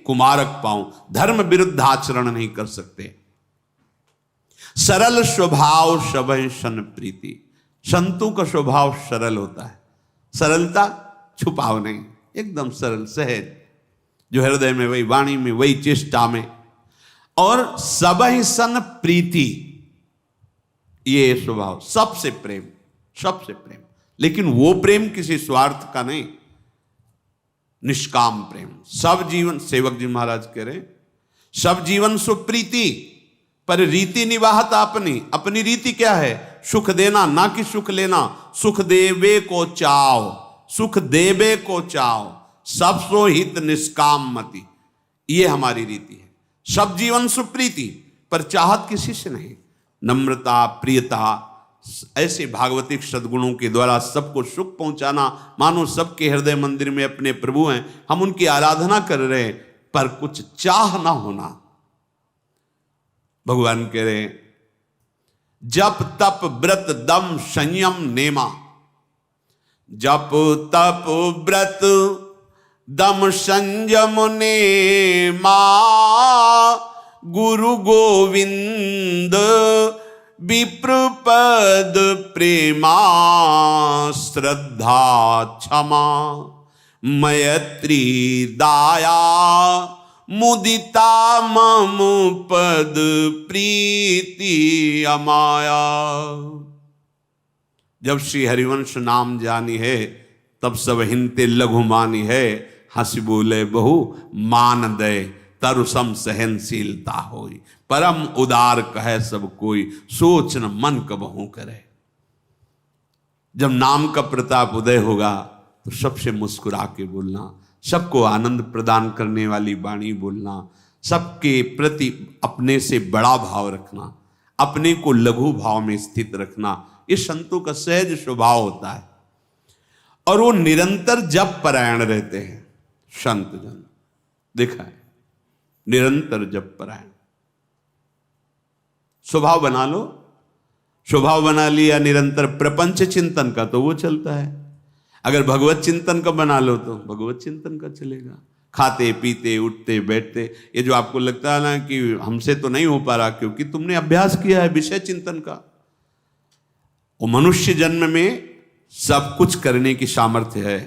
कुमारक पाऊं, धर्म विरुद्ध आचरण नहीं कर सकते। सरल स्वभाव सबहि सन प्रीति, संतों का स्वभाव सरल होता है। सरलता, छुपाव नहीं, एकदम सरल सहज, जो हृदय में वही वाणी में वही चेष्टा में। और सबहि सन प्रीति, ये स्वभाव, सबसे प्रेम, सबसे प्रेम, लेकिन वो प्रेम किसी स्वार्थ का नहीं, निष्काम प्रेम। सब जीवन, सेवक जी महाराज कह रहे सब जीवन सुप्रीति, पर रीति निवाहत अपनी। अपनी रीति क्या है? सुख देना, ना कि सुख लेना। सुख देवे को चाव, सुख देवे को चाव, सब सो हित निष्काम मति, ये हमारी रीति है। सब जीवन सुप्रीति, पर चाहत किसी से नहीं। नम्रता, प्रियता, ऐसे भागवतिक सद्गुणों के द्वारा सबको सुख पहुंचाना, मानो सबके हृदय मंदिर में अपने प्रभु हैं, हम उनकी आराधना कर रहे हैं, पर कुछ चाह ना होना। भगवान कह रहे जप तप व्रत दम संयम नेमा, जप तप व्रत दम संयम नेमा, गुरु गोविंद विप्रपद प्रेमा, श्रद्धा क्षमा मैत्री दाया, मुदिता मम पद प्रीति अमाया। जब श्री हरिवंश नाम जानी है, तब सब हिंते लघु मानी है। हंस बोले बहु मान दे, तरुसम सहनशीलता होई, परम उदार कहे सब कोई, सोच न मन कबहू करे। जब नाम का प्रताप उदय होगा तो सबसे मुस्कुरा के बोलना, सबको आनंद प्रदान करने वाली वाणी बोलना, सबके प्रति अपने से बड़ा भाव रखना, अपने को लघु भाव में स्थित रखना, ये संतों का सहज स्वभाव होता है। और वो निरंतर जप परायण रहते हैं। संत जन देखा है, निरंतर जप परायण। स्वभाव बना लो, स्वभाव बना लिया निरंतर प्रपंच चिंतन का, तो वो चलता है। अगर भगवत चिंतन का बना लो तो भगवत चिंतन का चलेगा। खाते पीते उठते बैठते, ये जो आपको लगता है ना कि हमसे तो नहीं हो पा रहा, क्योंकि तुमने अभ्यास किया है विषय चिंतन का। वो मनुष्य जन्म में सब कुछ करने की सामर्थ्य है।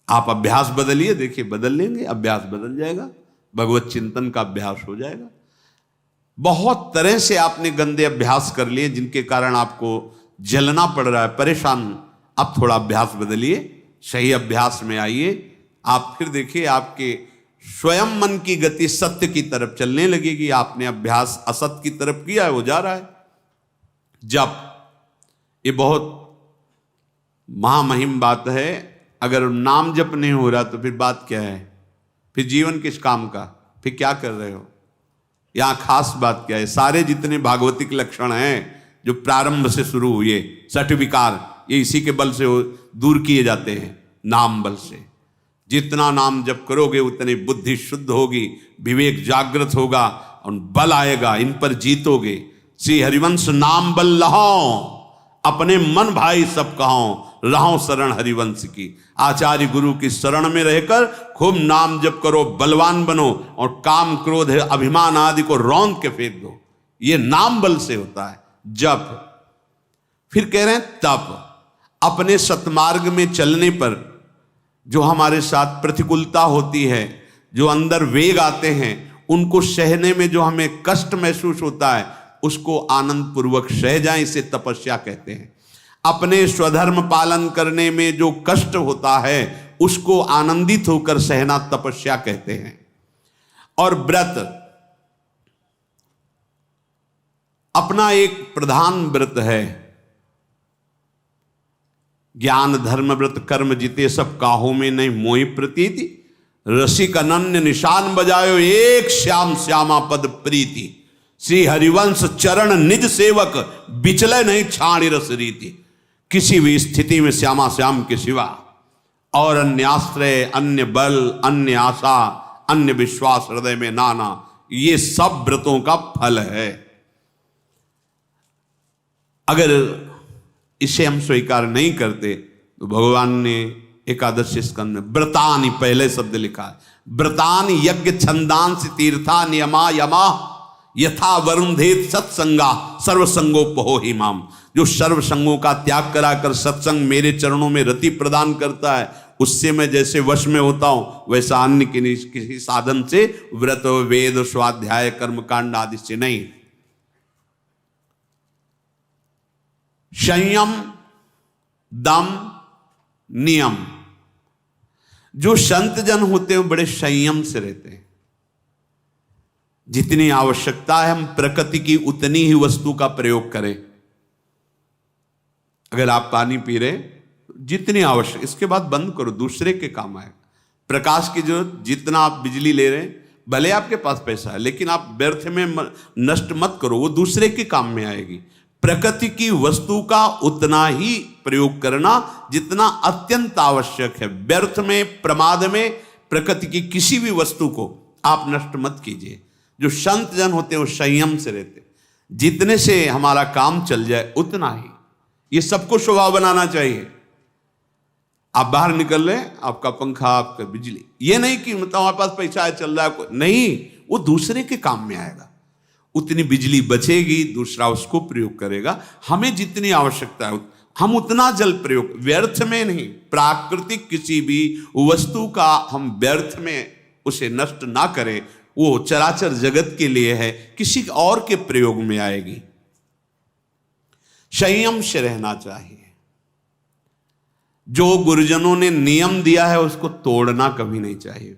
आप अभ्यास बदलिए, देखिए बदल लेंगे, अभ्यास बदल जाएगा, भगवत चिंतन का अभ्यास हो जाएगा। बहुत तरह से आपने गंदे अभ्यास कर लिए जिनके कारण आपको जलना पड़ रहा है, परेशान। अब थोड़ा अभ्यास बदलिए, सही अभ्यास में आइए, आप फिर देखिए आपके स्वयं मन की गति सत्य की तरफ चलने लगेगी। आपने अभ्यास असत्य की तरफ किया है, वो जा रहा है। जप, ये बहुत महामहिम बात है। अगर नाम जप नहीं हो रहा तो फिर बात क्या है? फिर जीवन किस काम का? फिर क्या कर रहे हो? यहां खास बात क्या है? सारे जितने भागवतिक लक्षण हैं जो प्रारंभ से शुरू हुए, सठ विकार, ये इसी के बल से दूर किए जाते हैं, नाम बल से। जितना नाम जप करोगे उतनी बुद्धि शुद्ध होगी, विवेक जागृत होगा और बल आएगा, इन पर जीतोगे। श्री हरिवंश नाम बल लहो, अपने मन भाई सब कहो, रहो शरण हरिवंश की। आचार्य गुरु की शरण में रहकर खूब नाम जप करो, बलवान बनो और काम क्रोध अभिमान आदि को रौंद के फेंक दो। ये नाम बल से होता है जप। फिर कह रहे हैं तप। अपने सतमार्ग में चलने पर जो हमारे साथ प्रतिकूलता होती है, जो अंदर वेग आते हैं, उनको सहने में जो हमें कष्ट महसूस होता है, उसको आनंद पूर्वक सह जाएं, इसे तपस्या कहते हैं। अपने स्वधर्म पालन करने में जो कष्ट होता है, उसको आनंदित होकर सहना तपस्या कहते हैं। और व्रत, अपना एक प्रधान व्रत है। ज्ञान धर्म व्रत कर्म जिते सब काहू में नहीं मोहि प्रतीति, रसिक अनन्य निशान बजायो एक श्याम श्यामा पद प्रीति। श्री हरिवंश चरण निज सेवक बिचले नहीं छाणी रस रीति। किसी भी स्थिति में श्यामा श्याम के सिवा और अन्य आश्रय, अन्य बल, अन्य आशा, अन्य विश्वास हृदय में नाना, ये सब व्रतों का फल है। अगर इसे हम स्वीकार नहीं करते तो भगवान ने एकादश स्कंद में व्रतानि पहले शब्द लिखा है। व्रतानि यज्ञ छंदांस तीर्था नियमा यमा यथा वरुणधेत सत्संगा सर्वसंगोपहो हिमाम। जो सर्व संगों का त्याग कराकर सत्संग मेरे चरणों में रति प्रदान करता है, उससे मैं जैसे वश में होता हूं, वैसा अन्य किसी साधन से, व्रत वेद स्वाध्याय कर्मकांड आदि से नहीं। संयम दम नियम। जो संत जन होते हैं बड़े संयम से रहते हैं। जितनी आवश्यकता है हम प्रकृति की उतनी ही वस्तु का प्रयोग करें। अगर आप पानी पी रहे जितनी आवश्यक, इसके बाद बंद करो, दूसरे के काम आएगा। प्रकाश की जरूरत, जितना आप बिजली ले रहे हैं, भले आपके पास पैसा है लेकिन आप व्यर्थ में नष्ट मत करो, वो दूसरे के काम में आएगी। प्रकृति की वस्तु का उतना ही प्रयोग करना जितना अत्यंत आवश्यक है। व्यर्थ में, प्रमाद में प्रकृति की किसी भी वस्तु को आप नष्ट मत कीजिए। जो संत जन होते हैं वो संयम से रहते हैं। जितने से हमारा काम चल जाए उतना ही, ये सबको स्वभाव बनाना चाहिए। आप बाहर निकल रहे, आपका पंखा, आपका बिजली, ये नहीं कि मतलब हमारे पास पैसा है चल रहा है, नहीं, वो दूसरे के काम में आएगा। उतनी बिजली बचेगी, दूसरा उसको प्रयोग करेगा। हमें जितनी आवश्यकता है हम उतना जल प्रयोग, व्यर्थ में नहीं। प्राकृतिक किसी भी वस्तु का हम व्यर्थ में उसे नष्ट ना करें, वो चराचर जगत के लिए है, किसी और के प्रयोग में आएगी। संयम से रहना चाहिए। जो गुरुजनों ने नियम दिया है उसको तोड़ना कभी नहीं चाहिए।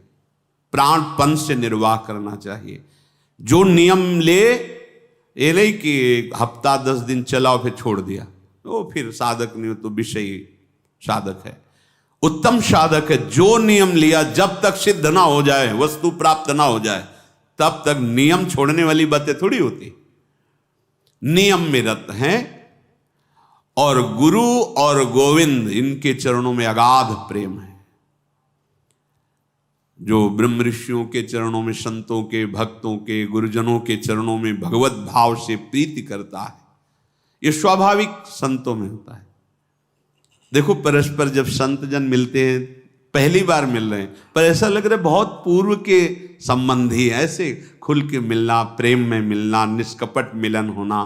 प्राणपन से निर्वाह करना चाहिए। जो नियम ले, ये नहीं कि हफ्ता 10 दिन चलाओ फिर छोड़ दिया, तो फिर साधक नहीं हो, तो विषयी साधक है। उत्तम साधक है जो नियम लिया, जब तक सिद्ध ना हो जाए, वस्तु प्राप्त ना हो जाए, तब तक नियम छोड़ने वाली बातें थोड़ी होती। नियम में रत हैं और गुरु और गोविंद इनके चरणों में अगाध प्रेम है। जो ब्रह्म ऋषियों के चरणों में, संतों के, भक्तों के, गुरुजनों के चरणों में भगवत भाव से प्रीति करता है, ये स्वाभाविक संतों में होता है। देखो परस्पर जब संत जन मिलते हैं, पहली बार मिल रहे हैं, पर ऐसा लग रहा है बहुत पूर्व के संबंधी, ऐसे खुल के मिलना, प्रेम में मिलना, निष्कपट मिलन होना।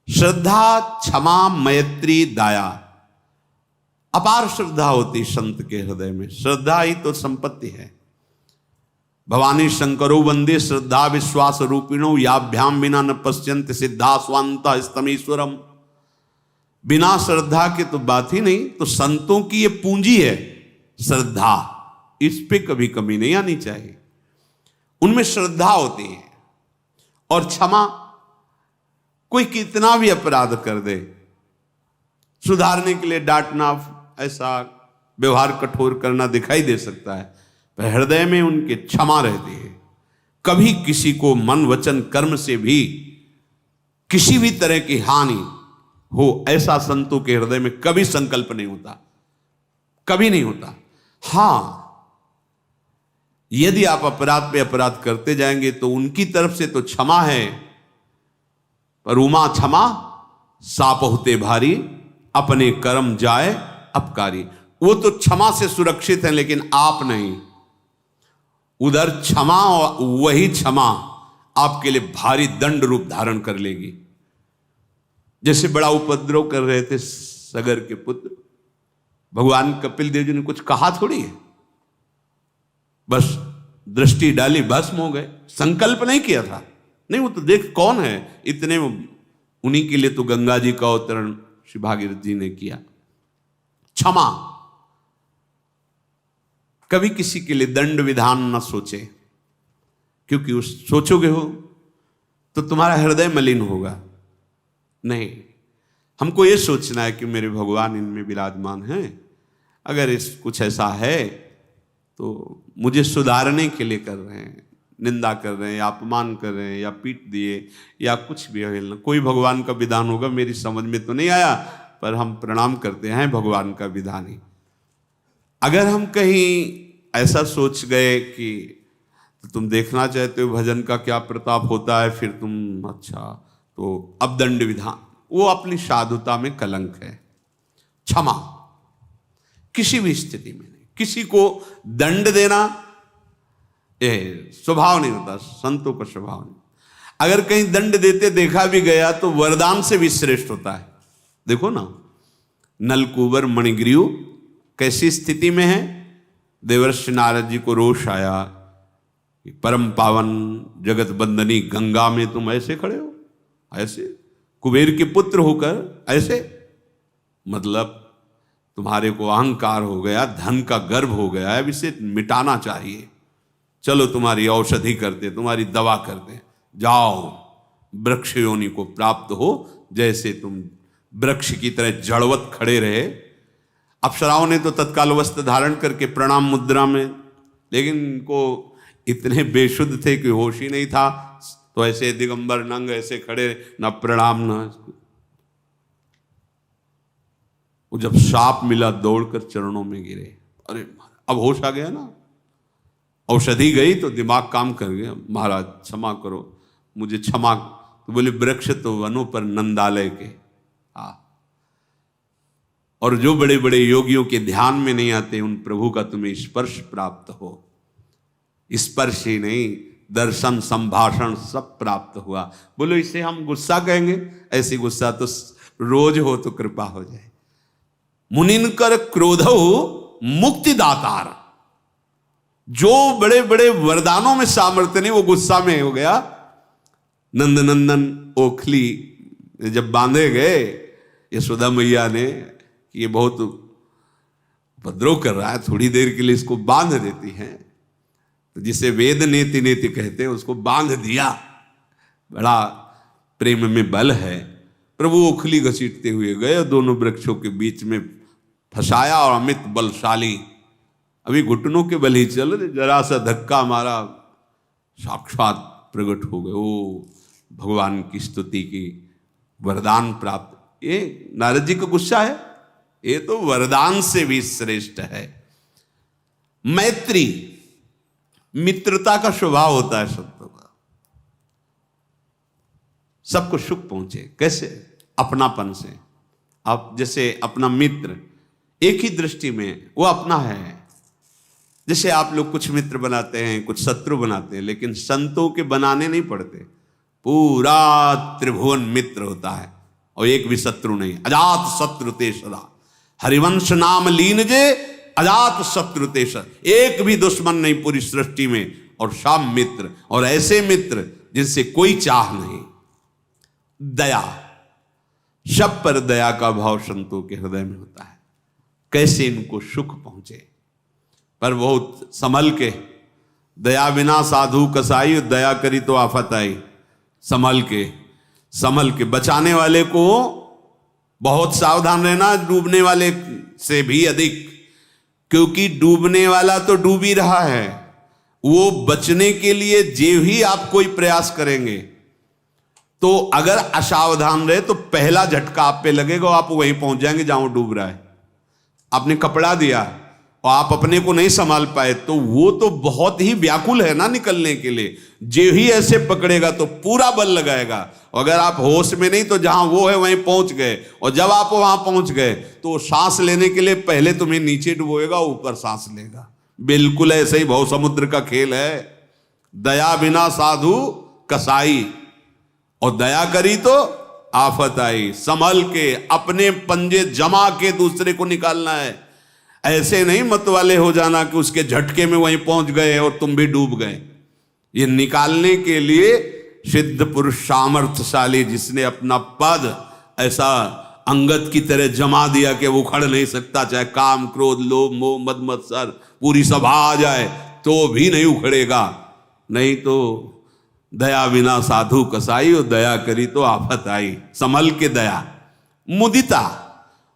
श्रद्धा, क्षमा, मैत्री, दया, अपार श्रद्धा होती संत के हृदय में। श्रद्धा ही तो संपत्ति है। भवानी शंकरो वंदे श्रद्धा विश्वास रूपिणो याभ्याम बिना न पश्यन्त सिद्धा स्वांता स्तमीश्वरम। बिना श्रद्धा के तो बात ही नहीं। तो संतों की ये पूंजी है श्रद्धा, इस पे कभी कमी नहीं आनी चाहिए। उनमें श्रद्धा होती है। और क्षमा, कोई कितना भी अपराध कर दे, सुधारने के लिए डांटना, ऐसा व्यवहार कठोर करना दिखाई दे सकता है, पर हृदय में उनके क्षमा रहती है। कभी किसी को मन वचन कर्म से भी किसी भी तरह की हानि हो, ऐसा संतों के हृदय में कभी संकल्प नहीं होता, कभी नहीं होता। हां, यदि आप अपराध पे अपराध करते जाएंगे तो उनकी तरफ से तो क्षमा है, पर उमा क्षमा साप होते भारी, अपने कर्म जाए अपकारी। वो तो क्षमा से सुरक्षित है, लेकिन आप नहीं। उधर क्षमा, वही क्षमा आपके लिए भारी दंड रूप धारण कर लेगी। जैसे बड़ा उपद्रव कर रहे थे सगर के पुत्र, भगवान कपिल देव जी ने कुछ कहा थोड़ी है, बस दृष्टि डाली, भस्म हो गए। संकल्प नहीं किया था, नहीं, वो तो देख कौन है इतने, उन्हीं के लिए तो गंगा जी का अवतरण श्री भागीरथ जी ने किया। क्षमा, कभी किसी के लिए दंड विधान न सोचे, क्योंकि उस सोचोगे हो तो तुम्हारा हृदय मलिन होगा। नहीं, हमको ये सोचना है कि मेरे भगवान इनमें विराजमान हैं, अगर इस कुछ ऐसा है तो मुझे सुधारने के लिए कर रहे हैं, निंदा कर रहे हैं या अपमान कर रहे हैं या पीट दिए या कुछ भी है, कोई भगवान का विधान होगा, मेरी समझ में तो नहीं आया, पर हम प्रणाम करते हैं भगवान का विधान ही। अगर हम कहीं ऐसा सोच गए कि तो तुम देखना चाहते हो भजन का क्या प्रताप होता है, फिर तुम अच्छा, तो अब दंड विधान, वो अपनी साधुता में कलंक है। क्षमा किसी भी स्थिति में नहीं, किसी को दंड देना स्वभाव नहीं होता, संतों का स्वभाव नहीं। अगर कहीं दंड देते देखा भी गया तो वरदान से भी श्रेष्ठ होता है। देखो ना, नलकुबर मणिग्रीव कैसी स्थिति में है, देवर्षि नारद जी को रोष आया, परम पावन जगत बंदनी गंगा में तुम ऐसे खड़े हो, ऐसे कुबेर के पुत्र होकर ऐसे, मतलब तुम्हारे को अहंकार हो गया, धन का गर्व हो गया है, अब इसे मिटाना चाहिए। चलो तुम्हारी औषधि करते, तुम्हारी दवा करते, जाओ वृक्ष योनि को प्राप्त हो। जैसे तुम वृक्ष की तरह जड़वत खड़े रहे। अप्सराओं ने तो तत्काल वस्त्र धारण करके प्रणाम मुद्रा में, लेकिन इनको इतने बेशुद्ध थे कि होश ही नहीं था, तो ऐसे दिगंबर नंग ऐसे खड़े, न प्रणाम न। वो जब शाप मिला दौड़कर चरणों में गिरे, अरे अब होश आ गया ना, औषधि गई तो दिमाग काम कर गया, महाराज क्षमा करो, मुझे क्षमा। तो बोले वृक्ष तो वनों पर नंदालय के, और जो बड़े बड़े योगियों के ध्यान में नहीं आते, उन प्रभु का तुम्हें स्पर्श प्राप्त हो। स्पर्श ही नहीं, दर्शन संभाषण सब प्राप्त हुआ। बोलो इसे हम गुस्सा कहेंगे? ऐसी गुस्सा तो रोज हो तो कृपा हो जाए। मुनिनकर क्रोधो मुक्तिदातार, जो बड़े बड़े वरदानों में सामर्थ्य नहीं, वो गुस्सा में हो गया। नंदनंदन ओखली जब बांधे गए यशोदा मैया ने, ये बहुत उपद्रव कर रहा है, थोड़ी देर के लिए इसको बांध देती हैं, तो जिसे वेद नेति नेति कहते हैं उसको बांध दिया। बड़ा प्रेम में बल है। प्रभु ओखली घसीटते हुए गए और दोनों वृक्षों के बीच में फंसाया, और अमित बलशाली, अभी घुटनों के बल ही चल रहे, जरा सा धक्का मारा, साक्षात प्रकट हो गए। ओ भगवान की स्तुति की, वरदान प्राप्त। ये नारद जी का गुस्सा है, ये तो वरदान से भी श्रेष्ठ है। मैत्री, मित्रता का स्वभाव होता है संतों का, सबको सुख पहुंचे। कैसे? अपनापन से। आप जैसे अपना मित्र एक ही दृष्टि में वो अपना है। जैसे आप लोग कुछ मित्र बनाते हैं, कुछ शत्रु बनाते हैं, लेकिन संतों के बनाने नहीं पड़ते, पूरा त्रिभुवन मित्र होता है और एक भी शत्रु नहीं। अजात शत्रु ते सदा, हरिवंश नाम लीन जे अजात शत्रु ते सदा, एक भी दुश्मन नहीं पूरी सृष्टि में, और सब मित्र, और ऐसे मित्र जिनसे कोई चाह नहीं। दया, सब पर दया का भाव संतों के हृदय में होता है। कैसे इनको सुख पहुंचे, पर बहुत संभल के, दया बिना साधु कसाई, दया करी तो आफत आई। संभल के बचाने वाले को बहुत सावधान रहना, डूबने वाले से भी अधिक, क्योंकि डूबने वाला तो डूब ही रहा है। वो बचने के लिए जे ही आप कोई प्रयास करेंगे, तो अगर असावधान रहे तो पहला झटका आप पे लगेगा, आप वहीं पहुंच जाएंगे जहां वो डूब रहा है। आपने कपड़ा दिया, और आप अपने को नहीं संभाल पाए तो वो तो बहुत ही व्याकुल है ना निकलने के लिए। जो ही ऐसे पकड़ेगा तो पूरा बल लगाएगा। अगर आप होश में नहीं तो जहां वो है वहीं पहुंच गए, और जब आप वहां पहुंच गए तो सांस लेने के लिए पहले तुम्हें नीचे डुबोएगा, ऊपर सांस लेगा। बिल्कुल ऐसे ही भव समुद्र का खेल है। दया बिना साधु कसाई, और दया करी तो आफत आई। संभल के अपने पंजे जमा के दूसरे को निकालना है। ऐसे नहीं मत वाले हो जाना कि उसके झटके में वहीं पहुंच गए और तुम भी डूब गए। ये निकालने के लिए सिद्ध पुरुष सामर्थ्यशाली, जिसने अपना पद ऐसा अंगद की तरह जमा दिया कि वो उखड़ नहीं सकता, चाहे काम क्रोध लोभ मोह मद मत्सर पूरी सभा आ जाए तो भी नहीं उखड़ेगा। नहीं तो दया बिना साधु कसाई, और दया करी तो आफत आई। संभल के दया। मुदिता,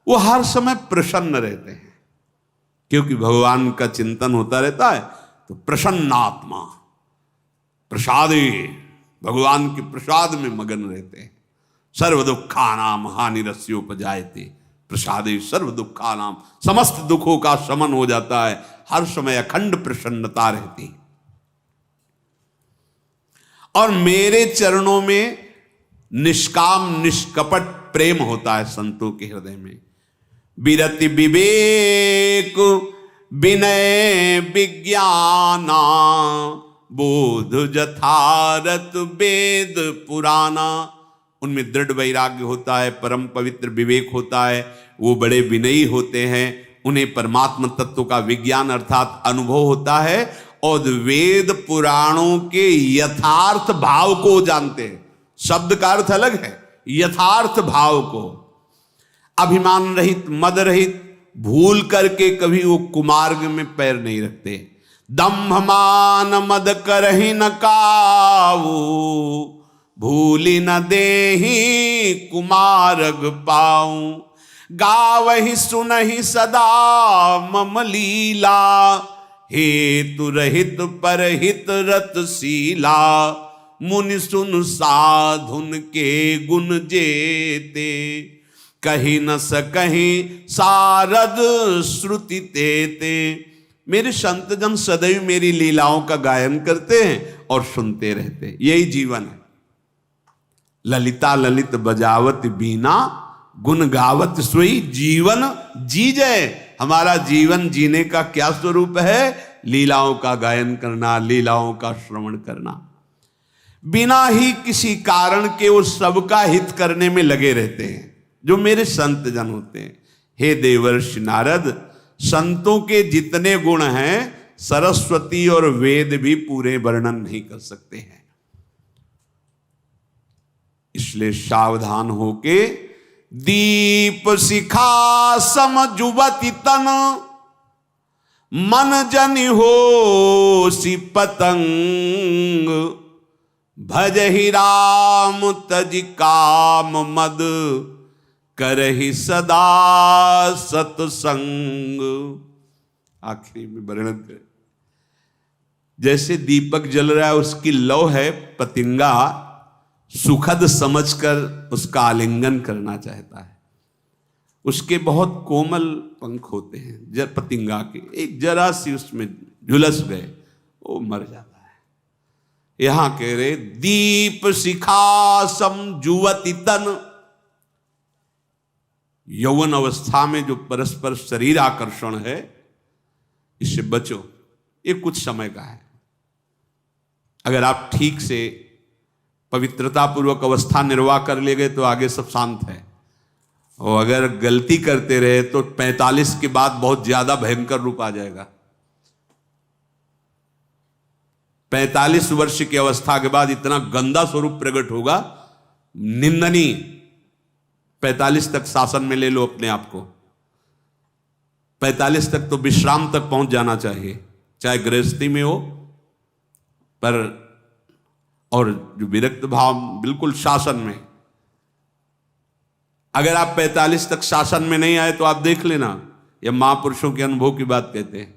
वो हर समय प्रसन्न रहते हैं क्योंकि भगवान का चिंतन होता रहता है। तो प्रसन्नात्मा, प्रसादे, भगवान के प्रसाद में मगन रहते हैं। सर्व दुखानाम हानिरस्योपजायते प्रसादे सर्व दुखानाम, समस्त दुखों का शमन हो जाता है। हर समय अखंड प्रसन्नता रहती। और मेरे चरणों में निष्काम निष्कपट प्रेम होता है संतों के हृदय में। विरति विवेक विनय विज्ञाना, बोध जथारत वेद पुराना। उनमें दृढ़ वैराग्य होता है, परम पवित्र विवेक होता है, वो बड़े विनयी होते हैं, उन्हें परमात्मा तत्व का विज्ञान अर्थात अनुभव होता है, और वेद पुराणों के यथार्थ भाव को जानते हैं। शब्द का अर्थ अलग है, यथार्थ भाव को। अभिमान रहित, मद रहित, भूल करके कभी वो कुमार्ग में पैर नहीं रखते। दंभ मान मद करहि न काऊ, भूली न देहि कुमार्ग पाऊं। गावहि सुनहि सदा मम लीला, हेतु रहित परहित रतशीला। मुनि सुन साधुन के गुण जेते, कहीं न सकहीं सारद श्रुति तेते। मेरे संत जन सदैव मेरी लीलाओं का गायन करते हैं और सुनते रहते हैं। यही जीवन है। ललिता ललित बजावत बीना, गुण गावत सोई जीवन जी जय। हमारा जीवन जीने का क्या स्वरूप है? लीलाओं का गायन करना, लीलाओं का श्रवण करना। बिना ही किसी कारण के वो सबका हित करने में लगे रहते हैं, जो मेरे संत जन होते हैं। हे देवर्षि नारद, संतों के जितने गुण हैं सरस्वती और वेद भी पूरे वर्णन नहीं कर सकते हैं। इसलिए सावधान होके दीप शिखा सम जुवति तन, मन जनि हो सि पतंग। भजहि राम तज काम मद, करहि सदा सत्संग। आखिरी में वर्णन कर, जैसे दीपक जल रहा है, उसकी लौ है पतिंगा, सुखद समझकर उसका आलिंगन करना चाहता है। उसके बहुत कोमल पंख होते हैं पतिंगा के, एक जरा सी उसमें झुलस गए वो मर जाता है। यहां कह रहे दीप शिखा सम जुवति तन। यौवन अवस्था में जो परस्पर शरीर आकर्षण है, इससे बचो। ये कुछ समय का है। अगर आप ठीक से पवित्रता पूर्वक अवस्था निर्वाह कर ले गए तो आगे सब शांत है, और अगर गलती करते रहे तो 45 के बाद बहुत ज्यादा भयंकर रूप आ जाएगा। 45 वर्ष की अवस्था के बाद इतना गंदा स्वरूप प्रकट होगा, निंदनीय। 45 तक शासन में ले लो अपने आप को। 45 तक तो विश्राम तक पहुंच जाना चाहिए, चाहे गृहस्थी में हो, पर और जो विरक्त भाव बिल्कुल शासन में। अगर आप 45 तक शासन में नहीं आए तो आप देख लेना, यह महापुरुषों के अनुभव की बात कहते हैं,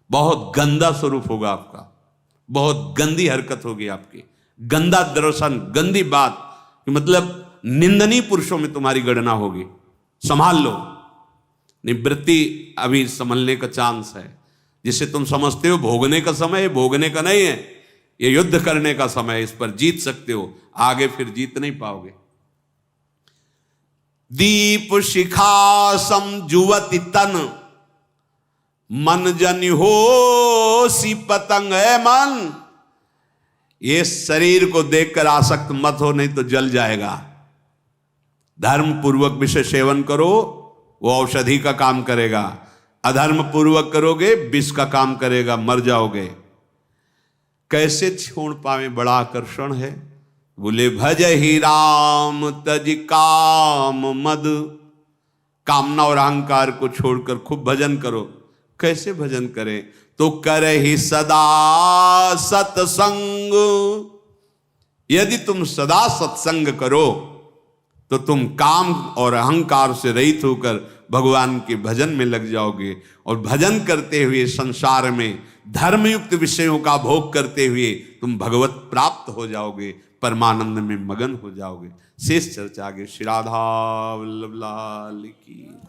बहुत गंदा स्वरूप होगा आपका, बहुत गंदी हरकत होगी आपकी, गंदा दर्शन, गंदी बात, मतलब निंदनीय पुरुषों में तुम्हारी गणना होगी। संभाल लो। निवृत्ति अभी संभलने का चांस है। जिसे तुम समझते हो भोगने का समय, भोगने का नहीं है, ये युद्ध करने का समय है। इस पर जीत सकते हो, आगे फिर जीत नहीं पाओगे। दीप शिखा समजुवति तन, मन जन हो सी पतंग है मन। ये शरीर को देखकर आसक्त मत हो, नहीं तो जल जाएगा। धर्म पूर्वक विषय सेवन करो, वो औषधि का काम करेगा। अधर्म पूर्वक करोगे, विष का काम करेगा, मर जाओगे। कैसे छोड़ पावे, बड़ा आकर्षण है। बोले भज ही राम तज काम मद। कामना और अहंकार को छोड़कर खूब भजन करो। कैसे भजन करें? तो कर ही सदा सत्संग। यदि तुम सदा सत्संग करो तो तुम काम और अहंकार से रहित होकर भगवान के भजन में लग जाओगे। और भजन करते हुए संसार में धर्मयुक्त विषयों का भोग करते हुए तुम भगवत प्राप्त हो जाओगे, परमानंद में मगन हो जाओगे। शेष चर्चा आगे। श्री राधा वल्लभ लाल की।